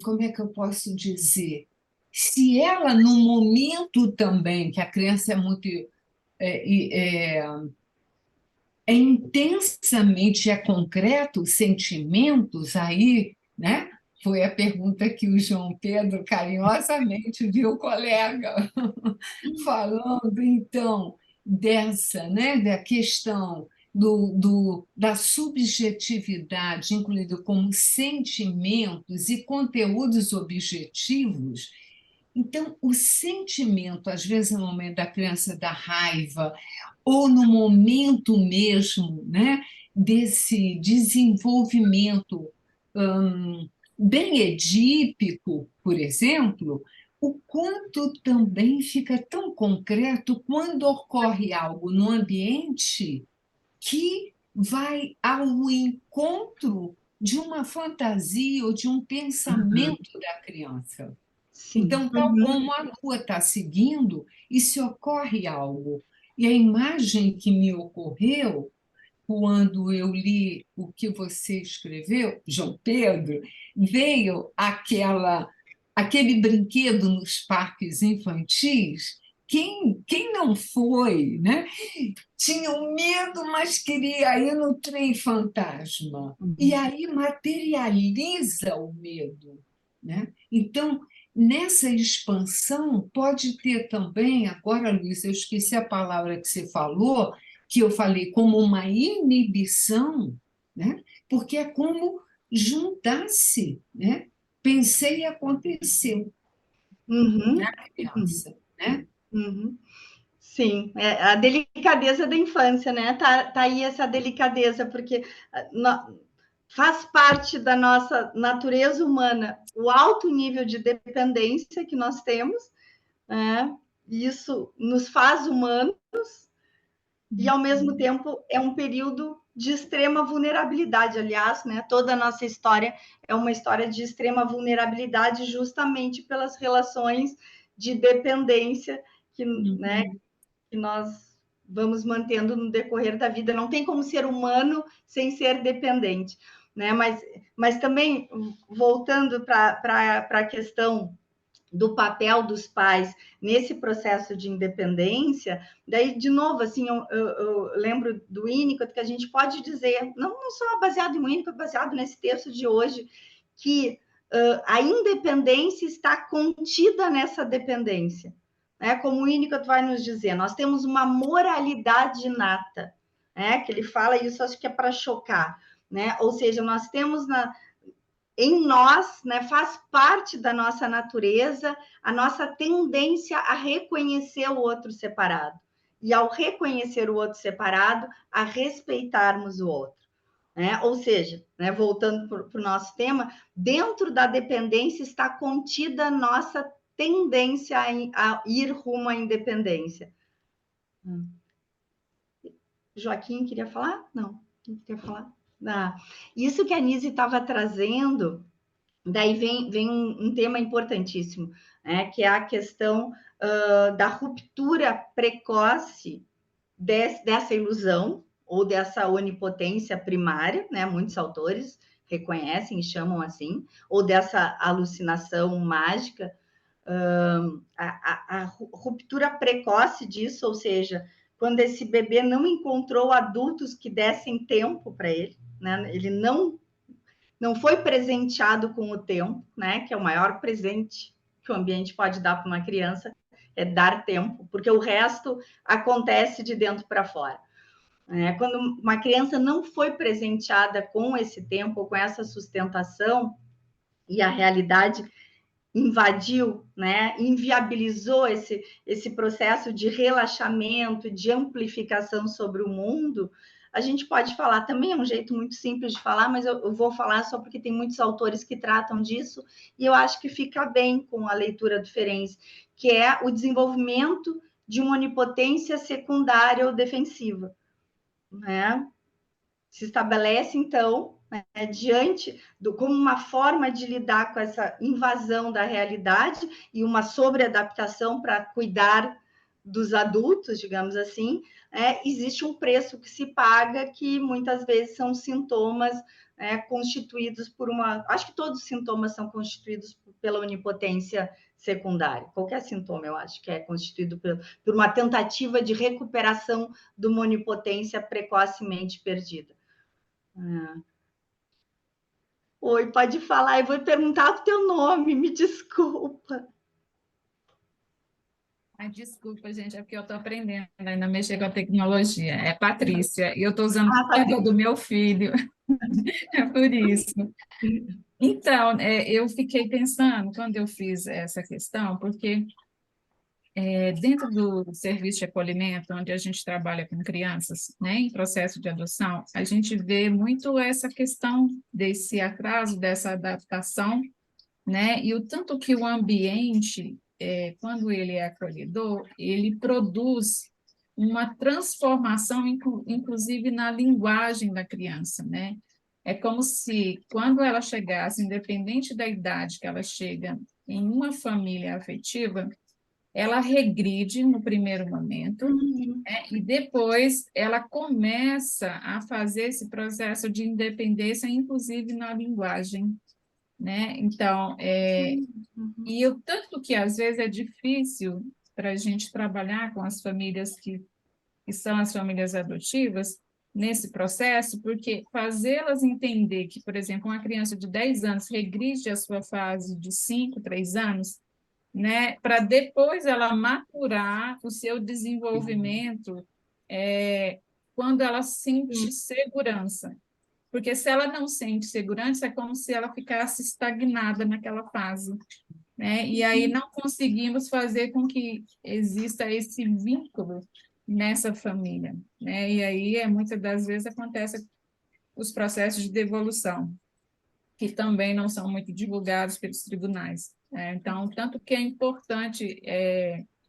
Speaker 6: como é que eu posso dizer? Se ela, no momento também, que a criança é muito intensamente, é concreto, os sentimentos aí, né? Foi a pergunta que o João Pedro carinhosamente viu, colega, falando, então, dessa, né, da questão da subjetividade, incluído como sentimentos e conteúdos objetivos. Então, o sentimento, às vezes, no momento da criança da raiva, ou no momento mesmo, né, desse desenvolvimento bem edípico, por exemplo, o quanto também fica tão concreto quando ocorre algo no ambiente que vai ao encontro de uma fantasia ou de um pensamento da criança.
Speaker 1: Sim.
Speaker 6: Então, tal como a Lua está seguindo, e se ocorre algo. E a imagem que me ocorreu quando eu li o que você escreveu, João Pedro, veio aquele brinquedo nos parques infantis. Quem não foi, né? Tinha um medo, mas queria ir no trem fantasma. E aí materializa o medo, né? Então, nessa expansão, pode ter também, agora, Luiz, eu esqueci a palavra que você falou, que eu falei como uma inibição, né? Porque é como juntar-se, né? Pensei e aconteceu na criança, né?
Speaker 1: Sim, a delicadeza da infância, né? Tá aí essa delicadeza, porque faz parte da nossa natureza humana o alto nível de dependência que nós temos, né? Isso nos faz humanos, e, ao mesmo tempo, é um período de extrema vulnerabilidade. Aliás, né, toda a nossa história é uma história de extrema vulnerabilidade, justamente pelas relações de dependência né, que nós vamos mantendo no decorrer da vida. Não tem como ser humano sem ser dependente. Né? Mas também, voltando para a questão do papel dos pais nesse processo de independência, daí, de novo, assim, eu lembro do Winnicott, que a gente pode dizer, não só baseado em Winnicott, baseado nesse texto de hoje, que a independência está contida nessa dependência. Né? Como o Winnicott vai nos dizer, nós temos uma moralidade inata, né? Que ele fala isso, acho que é para chocar, né? Ou seja, nós temos em nós, né, faz parte da nossa natureza a nossa tendência a reconhecer o outro separado. E, ao reconhecer o outro separado, a respeitarmos o outro. Né? Ou seja, né, voltando para o nosso tema, dentro da dependência está contida a nossa tendência a ir rumo à independência. Joaquim queria falar? Não queria falar? Isso que a Nise estava trazendo, daí vem um tema importantíssimo, né, que é a questão da ruptura precoce dessa ilusão ou dessa onipotência primária, né, muitos autores reconhecem e chamam assim, ou dessa alucinação mágica, a ruptura precoce disso, ou seja, quando esse bebê não encontrou adultos que dessem tempo para ele, né, ele não foi presenteado com o tempo, né? Que é o maior presente que o ambiente pode dar para uma criança, é dar tempo, porque o resto acontece de dentro para fora. Quando uma criança não foi presenteada com esse tempo, com essa sustentação, e a realidade invadiu, né? Inviabilizou esse processo de relaxamento, de amplificação sobre o mundo, a gente pode falar, também é um jeito muito simples de falar, mas eu vou falar só porque tem muitos autores que tratam disso, e eu acho que fica bem com a leitura do Ferenczi, que é o desenvolvimento de uma onipotência secundária ou defensiva. Né? Se estabelece, então, diante como uma forma de lidar com essa invasão da realidade e uma sobreadaptação para cuidar dos adultos, digamos assim, existe um preço que se paga, que muitas vezes são sintomas constituídos por uma... Acho que todos os sintomas são constituídos pela onipotência secundária. Qualquer sintoma, eu acho que é constituído por uma tentativa de recuperação de uma onipotência precocemente perdida. Oi, pode falar. Eu vou perguntar o teu nome, me desculpa.
Speaker 8: Ai, desculpa, gente, é porque eu estou aprendendo ainda a mexer com a tecnologia. É Patrícia, e eu estou usando o computador do meu filho. É por isso. Então, eu fiquei pensando, quando eu fiz essa questão, porque dentro do serviço de acolhimento, onde a gente trabalha com crianças, né, em processo de adoção, a gente vê muito essa questão desse atraso, dessa adaptação, né, e o tanto que o ambiente, quando ele é acolhedor, ele produz uma transformação, inclusive na linguagem da criança, né? É como se, quando ela chegasse, independente da idade que ela chega em uma família afetiva, ela regride no primeiro momento, e depois ela começa a fazer esse processo de independência, inclusive na linguagem, né? Então, e o tanto que às vezes é difícil para a gente trabalhar com as famílias que são as famílias adotivas nesse processo, porque fazê-las entender que, por exemplo, uma criança de 10 anos regride a sua fase de 5, 3 anos, né, para depois ela maturar o seu desenvolvimento quando ela sente segurança. Porque se ela não sente segurança, é como se ela ficasse estagnada naquela fase, né? E aí não conseguimos fazer com que exista esse vínculo nessa família, né? E aí, muitas das vezes, acontecem os processos de devolução, que também não são muito divulgados pelos tribunais. Então, tanto que é importante,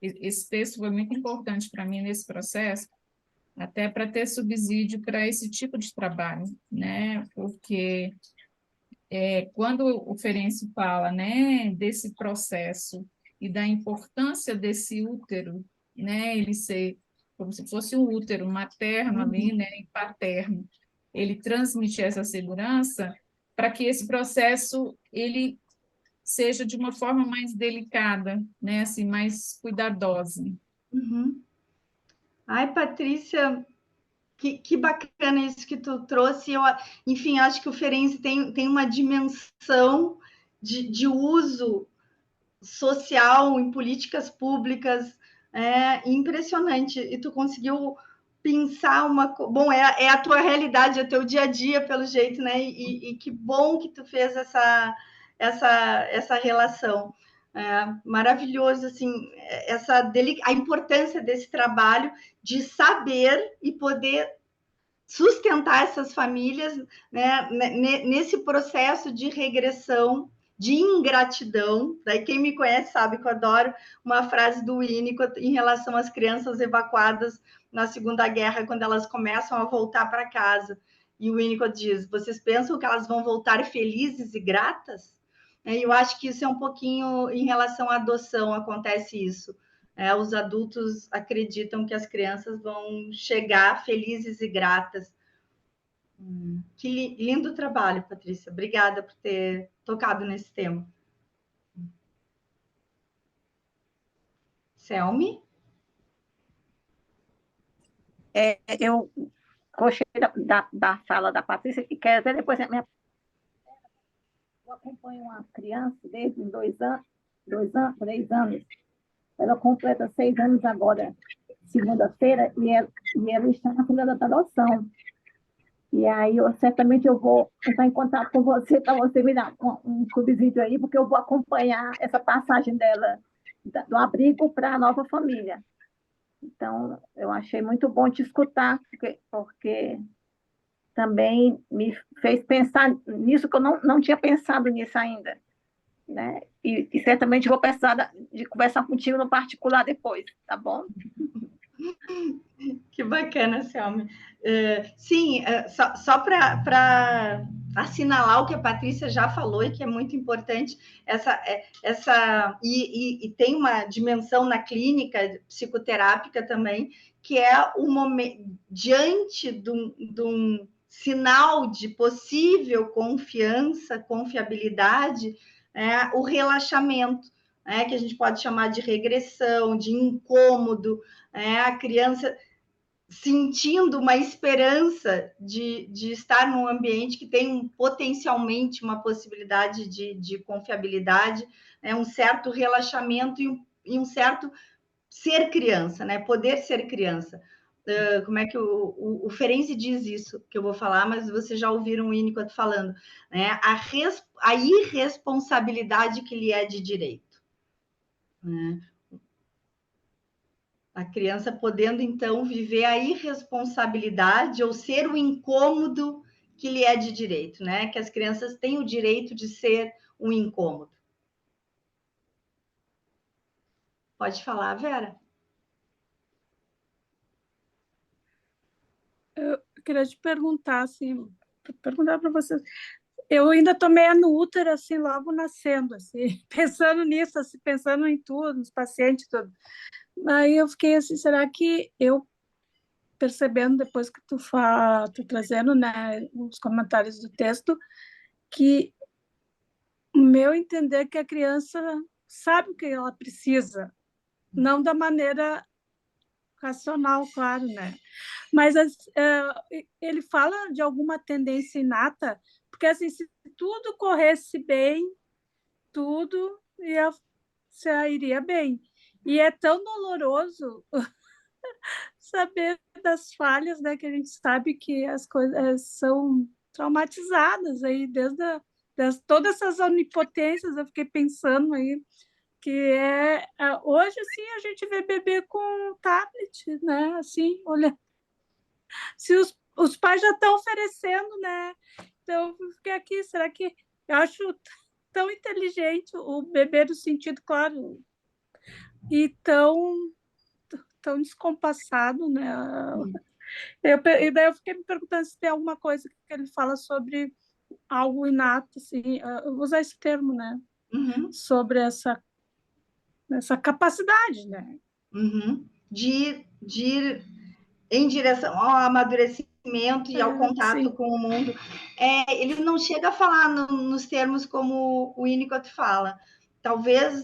Speaker 8: esse texto foi muito importante para mim nesse processo, até para ter subsídio para esse tipo de trabalho, né? Porque quando o Ferenc fala, né, desse processo e da importância desse útero, né, ele ser como se fosse um útero materno ali, né, e paterno, ele transmitir essa segurança para que esse processo ele seja de uma forma mais delicada, né, assim, mais cuidadosa.
Speaker 1: Uhum. Ai, Patrícia, que bacana isso que tu trouxe. Enfim, acho que o Ferenc tem uma dimensão de uso social em políticas públicas impressionante. E tu conseguiu pensar bom, é a tua realidade, é o teu dia a dia, pelo jeito, né? E que bom que tu fez essa relação. Maravilhoso, assim, a importância desse trabalho de saber e poder sustentar essas famílias, né, nesse processo de regressão, de ingratidão. Daí quem me conhece sabe que eu adoro uma frase do Winnicott em relação às crianças evacuadas na Segunda Guerra, quando elas começam a voltar para casa. E o Winnicott diz: vocês pensam que elas vão voltar felizes e gratas? E eu acho que isso é um pouquinho em relação à adoção, acontece isso. Os adultos acreditam que as crianças vão chegar felizes e gratas. Que lindo trabalho, Patrícia. Obrigada por ter tocado nesse tema. Selmi?
Speaker 2: Eu gostei da fala da Patrícia, e quero ver depois. Eu acompanho uma criança desde 3 anos. Ela completa 6 anos agora, segunda-feira, e ela está na fila da adoção. E aí, certamente eu vou entrar em contato com você para você me dar um subsídio aí, porque eu vou acompanhar essa passagem dela do abrigo para a nova família. Então, eu achei muito bom te escutar, porque também me fez pensar nisso, que eu não tinha pensado nisso ainda. Né? E certamente vou precisar de conversar contigo no particular depois, tá bom?
Speaker 1: Que bacana, Selmi. Sim, só para assinalar o que a Patrícia já falou e que é muito importante, e tem uma dimensão na clínica psicoterápica também, que é o momento, diante de um sinal de possível confiança, confiabilidade, o relaxamento, que a gente pode chamar de regressão, de incômodo, a criança sentindo uma esperança de estar num ambiente que tem potencialmente uma possibilidade de confiabilidade, um certo relaxamento e um certo ser criança, né? Poder ser criança. Como é que o Ferenc diz isso, que eu vou falar, mas vocês já ouviram o Winnicott falando, né? A irresponsabilidade que lhe é de direito. Né? A criança podendo, então, viver a irresponsabilidade ou ser o incômodo que lhe é de direito, né? Que as crianças têm o direito de ser um incômodo. Pode falar, Vera?
Speaker 5: Eu queria te perguntar, assim, perguntar para vocês. Eu ainda tomei no útero, assim, logo nascendo, assim, pensando nisso, assim, pensando em tudo, nos pacientes, tudo. Aí eu fiquei assim, será que eu, percebendo depois que tu trazendo, né, os comentários do texto, que o meu entender é que a criança sabe o que ela precisa, não da maneira racional, claro, né? Mas ele fala de alguma tendência inata, porque assim, se tudo corresse bem, tudo iria bem. E é tão doloroso saber das falhas, né? Que a gente sabe que as coisas são traumatizadas aí, desde todas essas onipotências. Eu fiquei pensando aí que hoje assim a gente vê bebê com tablet, né? Assim, olha, se os pais já estão oferecendo, né? Então eu fiquei aqui, será que eu acho tão inteligente o bebê no sentido, claro, e tão descompassado, né? E daí eu fiquei me perguntando se tem alguma coisa que ele fala sobre algo inato, assim, eu vou usar esse termo, né?
Speaker 1: Uhum.
Speaker 5: Sobre essa capacidade, né?
Speaker 1: Uhum. De ir em direção ao amadurecimento e ao contato
Speaker 5: Sim.
Speaker 1: com o mundo. Ele não chega a falar nos termos como o Winnicott fala. Talvez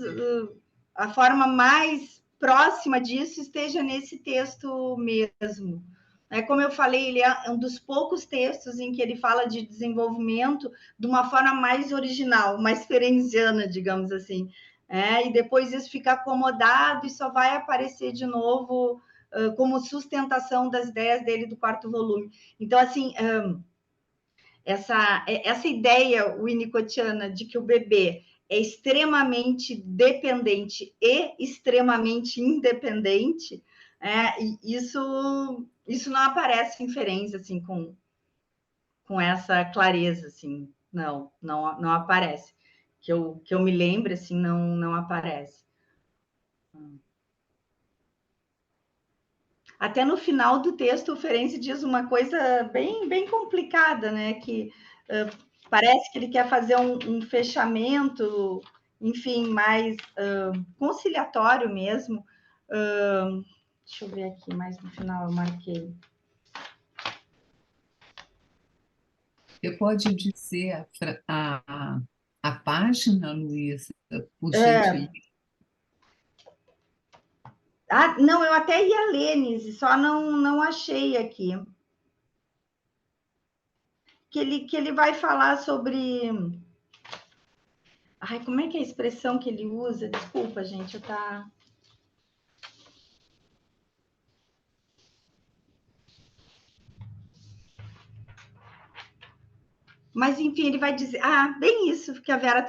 Speaker 1: a forma mais próxima disso esteja nesse texto mesmo. Como eu falei, ele é um dos poucos textos em que ele fala de desenvolvimento de uma forma mais original, mais ferenziana, digamos assim. E depois isso fica acomodado e só vai aparecer de novo como sustentação das ideias dele do quarto volume. Então, assim, essa ideia winnicottiana de que o bebê é extremamente dependente e extremamente independente, isso não aparece em Ferenczi, assim, com essa clareza, assim, não aparece. Que eu me lembre, assim, não aparece. Até no final do texto, o Ferenczi diz uma coisa bem complicada, né? Que parece que ele quer fazer um fechamento, enfim, mais conciliatório mesmo. Deixa eu ver aqui, mais no final eu marquei.
Speaker 6: Você pode dizer a página, Luísa, por gentileza?
Speaker 1: Não, eu até ia ler, Nise, só não achei aqui. Que ele vai falar sobre... Ai, como é que é a expressão que ele usa? Desculpa, gente, eu tá... Mas, enfim, ele vai dizer... bem isso que a Vera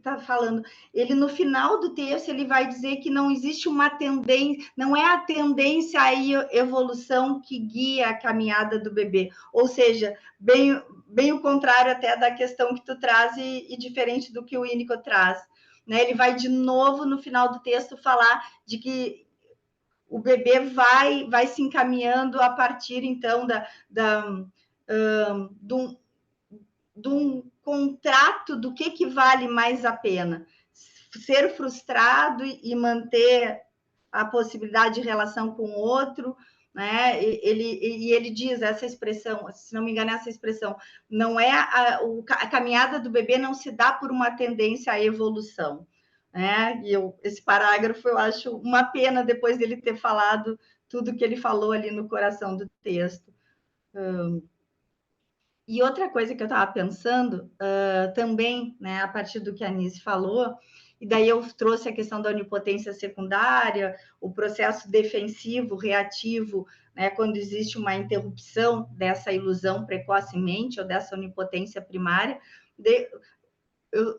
Speaker 1: tá falando. Ele, no final do texto, ele vai dizer que não existe uma tendência... Não é a tendência à evolução que guia a caminhada do bebê. Ou seja, bem o contrário até da questão que tu traz e diferente do que o Winnicott traz. Né? Ele vai, de novo, no final do texto, falar de que o bebê vai se encaminhando a partir, então, de um contrato do que vale mais a pena. Ser frustrado e manter a possibilidade de relação com o outro, né? Ele diz essa expressão, se não me engano, essa expressão, não é a caminhada do bebê não se dá por uma tendência à evolução. E esse parágrafo eu acho uma pena depois dele ter falado tudo que ele falou ali no coração do texto. E outra coisa que eu estava pensando também, né, a partir do que a Anise falou, e daí eu trouxe a questão da onipotência secundária, o processo defensivo, reativo, né, quando existe uma interrupção dessa ilusão precocemente ou dessa onipotência primária.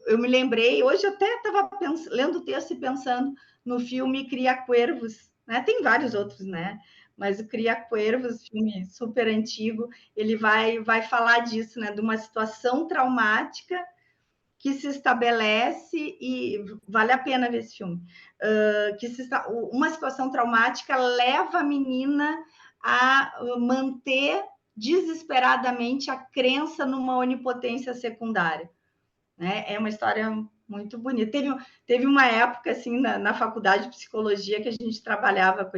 Speaker 1: Eu me lembrei, hoje até estava lendo o texto e pensando no filme Cria Cuervos, né? Tem vários outros, né? Mas o Cria Cuervos, filme super antigo, ele vai falar disso, né? De uma situação traumática que se estabelece, e vale a pena ver esse filme, uma situação traumática leva a menina a manter desesperadamente a crença numa onipotência secundária. Né? É uma história muito bonita. Teve uma época, assim, na faculdade de psicologia que a gente trabalhava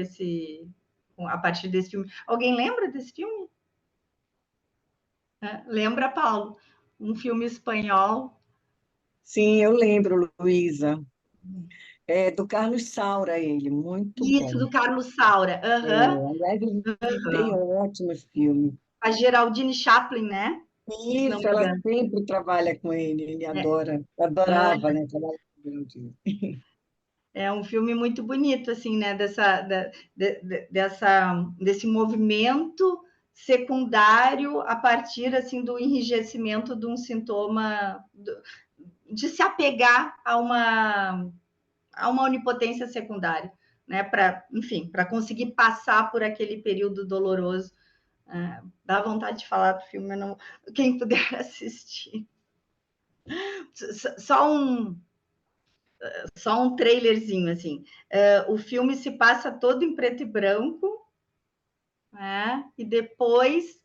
Speaker 1: a partir desse filme. Alguém lembra desse filme? Lembra, Paulo? Um filme espanhol.
Speaker 9: Sim, eu lembro, Luísa. É do Carlos Saura, ele, muito
Speaker 1: Isso,
Speaker 9: bom.
Speaker 1: do Carlos Saura.
Speaker 9: Aliás, ele tem ótimos filmes.
Speaker 1: A Geraldine Chaplin, né?
Speaker 9: Isso, ela sempre trabalha com ele, ele adorava, né? Trabalhar com o Geraldine.
Speaker 1: É um filme muito bonito, assim, né? Desse movimento secundário a partir, assim, do enrijecimento de um sintoma, de se apegar a uma onipotência secundária, né? Enfim, para conseguir passar por aquele período doloroso. Dá vontade de falar do filme, mas não... Quem puder assistir. Só um trailerzinho, assim. O filme se passa todo em preto e branco, né? E depois,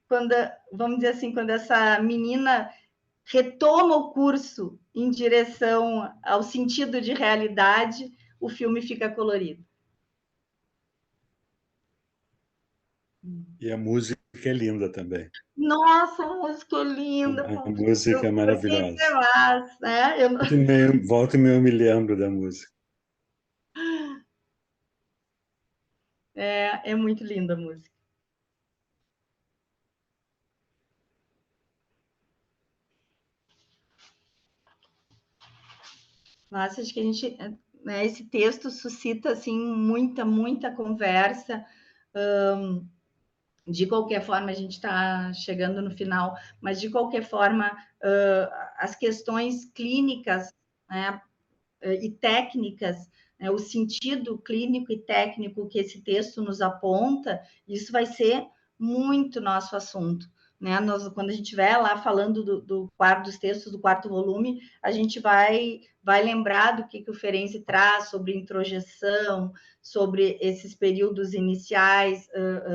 Speaker 1: quando, vamos dizer assim, quando essa menina retoma o curso em direção ao sentido de realidade, o filme fica colorido.
Speaker 10: E a música é linda também.
Speaker 1: Nossa, a música é linda.
Speaker 10: A música é maravilhosa.
Speaker 1: Né?
Speaker 10: Volta e meia eu me lembro da música.
Speaker 1: É muito linda a música. Nossa, acho que a gente, né, esse texto suscita assim muita conversa. De qualquer forma, a gente está chegando no final, mas de qualquer forma, as questões clínicas, né, e técnicas, né, o sentido clínico e técnico que esse texto nos aponta, isso vai ser muito nosso assunto. Né? Quando a gente estiver lá falando dos textos do quarto volume, a gente vai lembrar do que o Ferenczi traz sobre introjeção, sobre esses períodos iniciais,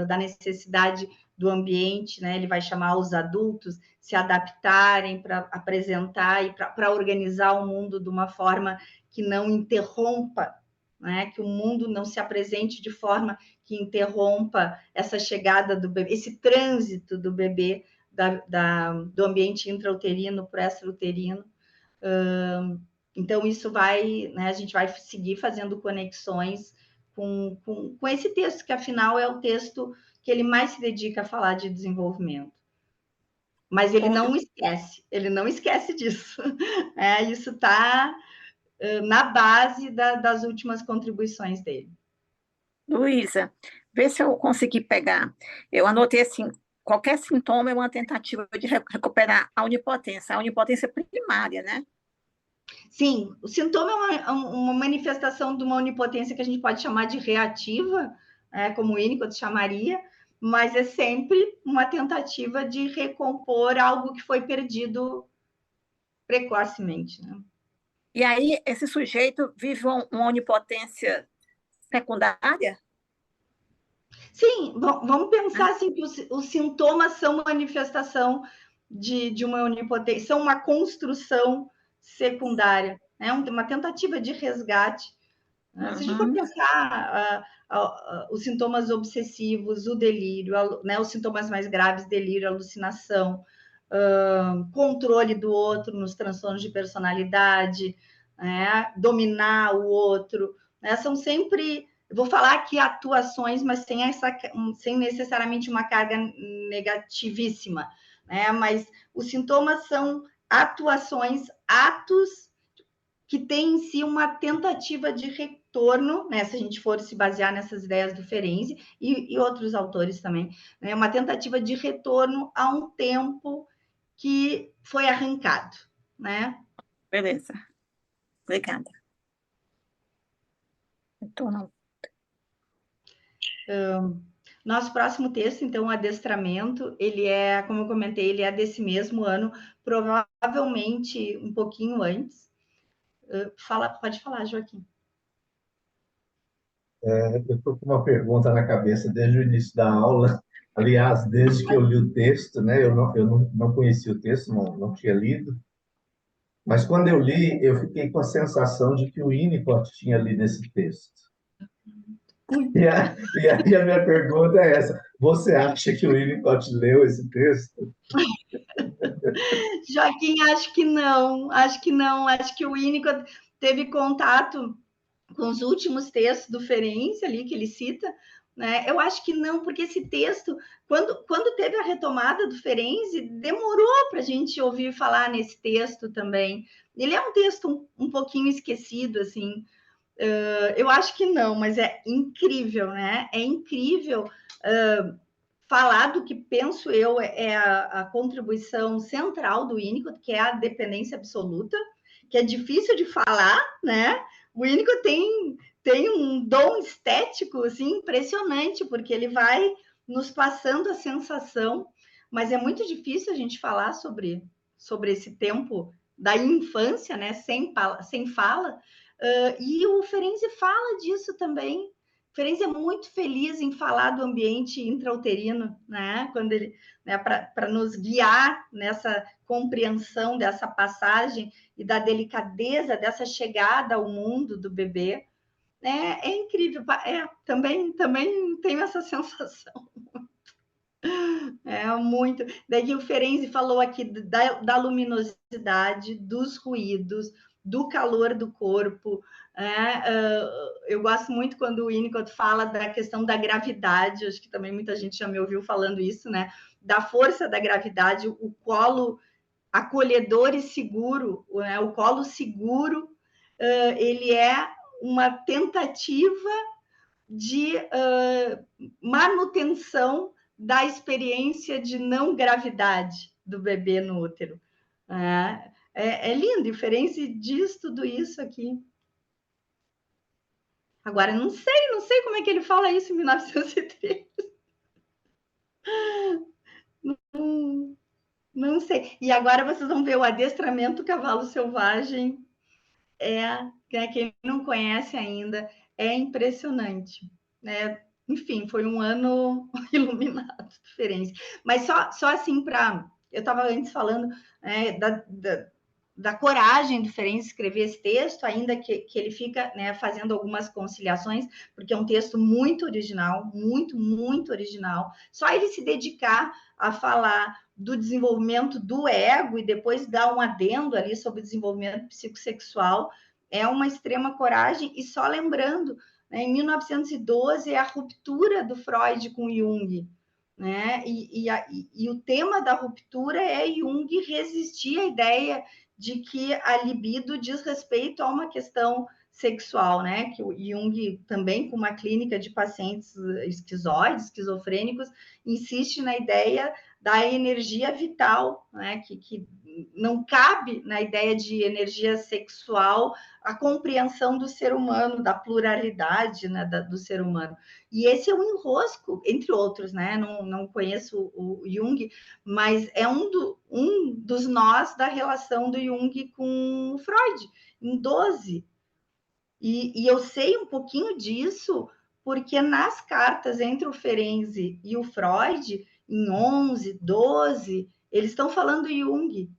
Speaker 1: da necessidade do ambiente, né? Ele vai chamar os adultos se adaptarem para apresentar e para organizar o mundo de uma forma que não interrompa, né? Que o mundo não se apresente de forma que interrompa essa chegada do bebê, esse trânsito do bebê do ambiente intrauterino para o extrauterino. Então, isso vai, né, a gente vai seguir fazendo conexões com esse texto, que afinal é o texto que ele mais se dedica a falar de desenvolvimento. Mas ele não esquece disso. Isso está na base das últimas contribuições dele.
Speaker 2: Luísa, vê se eu consegui pegar. Eu anotei assim, qualquer sintoma é uma tentativa de recuperar a onipotência primária, né?
Speaker 1: Sim, o sintoma é uma manifestação de uma onipotência que a gente pode chamar de reativa, como o Winnicott chamaria, mas é sempre uma tentativa de recompor algo que foi perdido precocemente. Né?
Speaker 2: E aí, esse sujeito vive uma onipotência secundária?
Speaker 1: Sim, vamos pensar assim, que os sintomas são manifestação de uma onipotência, são uma construção secundária, né? Uma tentativa de resgate. Né? Se a gente for pensar os sintomas obsessivos, o delírio, né? Os sintomas mais graves, delírio, alucinação, controle do outro nos transtornos de personalidade, né? Dominar o outro, né? São sempre, eu vou falar aqui atuações, mas sem necessariamente uma carga negativíssima, né? Mas os sintomas são atuações, atos que têm em si uma tentativa de retorno, né? Se a gente for se basear nessas ideias do Ferenczi e outros autores também, né? Uma tentativa de retorno a um tempo que foi arrancado, né?
Speaker 2: Beleza. Obrigada. Retorno.
Speaker 1: Nosso próximo texto, então, o adestramento, ele é, como eu comentei, ele é desse mesmo ano, provavelmente um pouquinho antes. Pode falar, Joaquim.
Speaker 7: Eu estou com uma pergunta na cabeça desde o início da aula. Aliás, desde que eu li o texto, né? Eu não conhecia o texto, não tinha lido. Mas quando eu li, eu fiquei com a sensação de que o Winnicott tinha lido esse texto. E aí a minha pergunta é essa: você acha que o Winnicott leu esse texto?
Speaker 1: Joaquim, acho que não. Acho que o Winnicott teve contato com os últimos textos do Ferenczi ali, que ele cita, né? Eu acho que não, porque esse texto, quando teve a retomada do Ferenczi, demorou para a gente ouvir falar nesse texto também. Ele é um texto um pouquinho esquecido, assim. Eu acho que não, mas é incrível, né? É incrível falar do que penso eu é a contribuição central do Winnicott, que é a dependência absoluta, que é difícil de falar, né? O Winnicott tem um dom estético assim, impressionante, porque ele vai nos passando a sensação, mas é muito difícil a gente falar sobre esse tempo da infância, né? Sem fala. E o Ferenczi fala disso também, Ferenc é muito feliz em falar do ambiente intrauterino, né? Quando ele, né, para nos guiar nessa compreensão dessa passagem e da delicadeza dessa chegada ao mundo do bebê. É incrível. Também tenho essa sensação. Muito. Daí o Ferenc falou aqui da luminosidade, dos ruídos, do calor do corpo. Eu gosto muito quando o Winnicott fala da questão da gravidade, acho que também muita gente já me ouviu falando isso, né? Da força da gravidade, o colo acolhedor e seguro, né? O colo seguro, ele é uma tentativa de manutenção da experiência de não gravidade do bebê no útero. É lindo, e o Ferenc diz tudo isso aqui. Agora, não sei como é que ele fala isso em 1903. Não sei. E agora vocês vão ver o adestramento cavalo selvagem. Quem não conhece ainda, é impressionante, né? Enfim, foi um ano iluminado, diferente. Mas só assim para... Eu estava antes falando, né, da coragem do Ferenc escrever esse texto, ainda que ele fica, né, fazendo algumas conciliações, porque é um texto muito original, muito, muito original. Só ele se dedicar a falar do desenvolvimento do ego e depois dar um adendo ali sobre o desenvolvimento psicossexual é uma extrema coragem. E só lembrando, né, em 1912 é a ruptura do Freud com Jung, né? E o tema da ruptura é Jung resistir à ideia de que a libido diz respeito a uma questão sexual, né? Que o Jung, também com uma clínica de pacientes esquizoides, esquizofrênicos, insiste na ideia da energia vital, né? Que não cabe na ideia de energia sexual a compreensão do ser humano, da pluralidade, né, do ser humano. E esse é um enrosco, entre outros, né? Não conheço o Jung, mas é um dos nós da relação do Jung com o Freud, em 12. E eu sei um pouquinho disso porque nas cartas entre o Ferenczi e o Freud, em 11, 12, eles estão falando do Jung.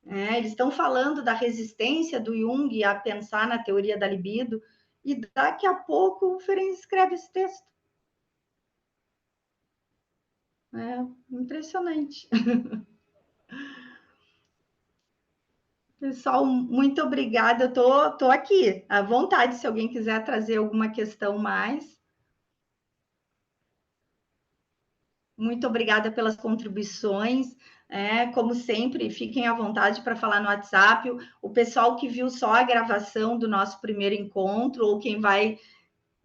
Speaker 1: Eles estão falando da resistência do Jung a pensar na teoria da libido, e daqui a pouco o Ferenc escreve esse texto. Impressionante. Pessoal, muito obrigada. Eu tô aqui à vontade, se alguém quiser trazer alguma questão mais. Muito obrigada pelas contribuições. Como sempre, fiquem à vontade para falar no WhatsApp. O pessoal que viu só a gravação do nosso primeiro encontro, ou quem vai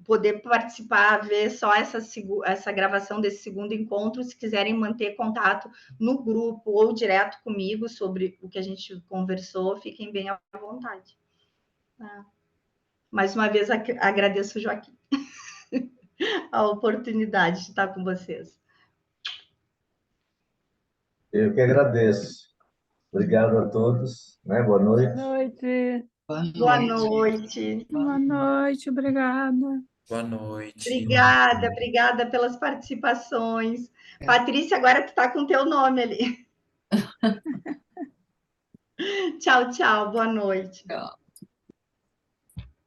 Speaker 1: poder participar, ver só essa gravação desse segundo encontro, se quiserem manter contato no grupo ou direto comigo sobre o que a gente conversou, fiquem bem à vontade. Mais uma vez, agradeço, Joaquim, a oportunidade de estar com vocês.
Speaker 7: Eu que agradeço. Obrigado a todos. Né? Boa noite.
Speaker 5: Boa noite.
Speaker 1: Boa noite.
Speaker 5: Boa noite, obrigada.
Speaker 3: Boa noite.
Speaker 1: Obrigada pelas participações. Patrícia, agora tu está com o teu nome ali. Tchau, boa noite.
Speaker 6: Tchau.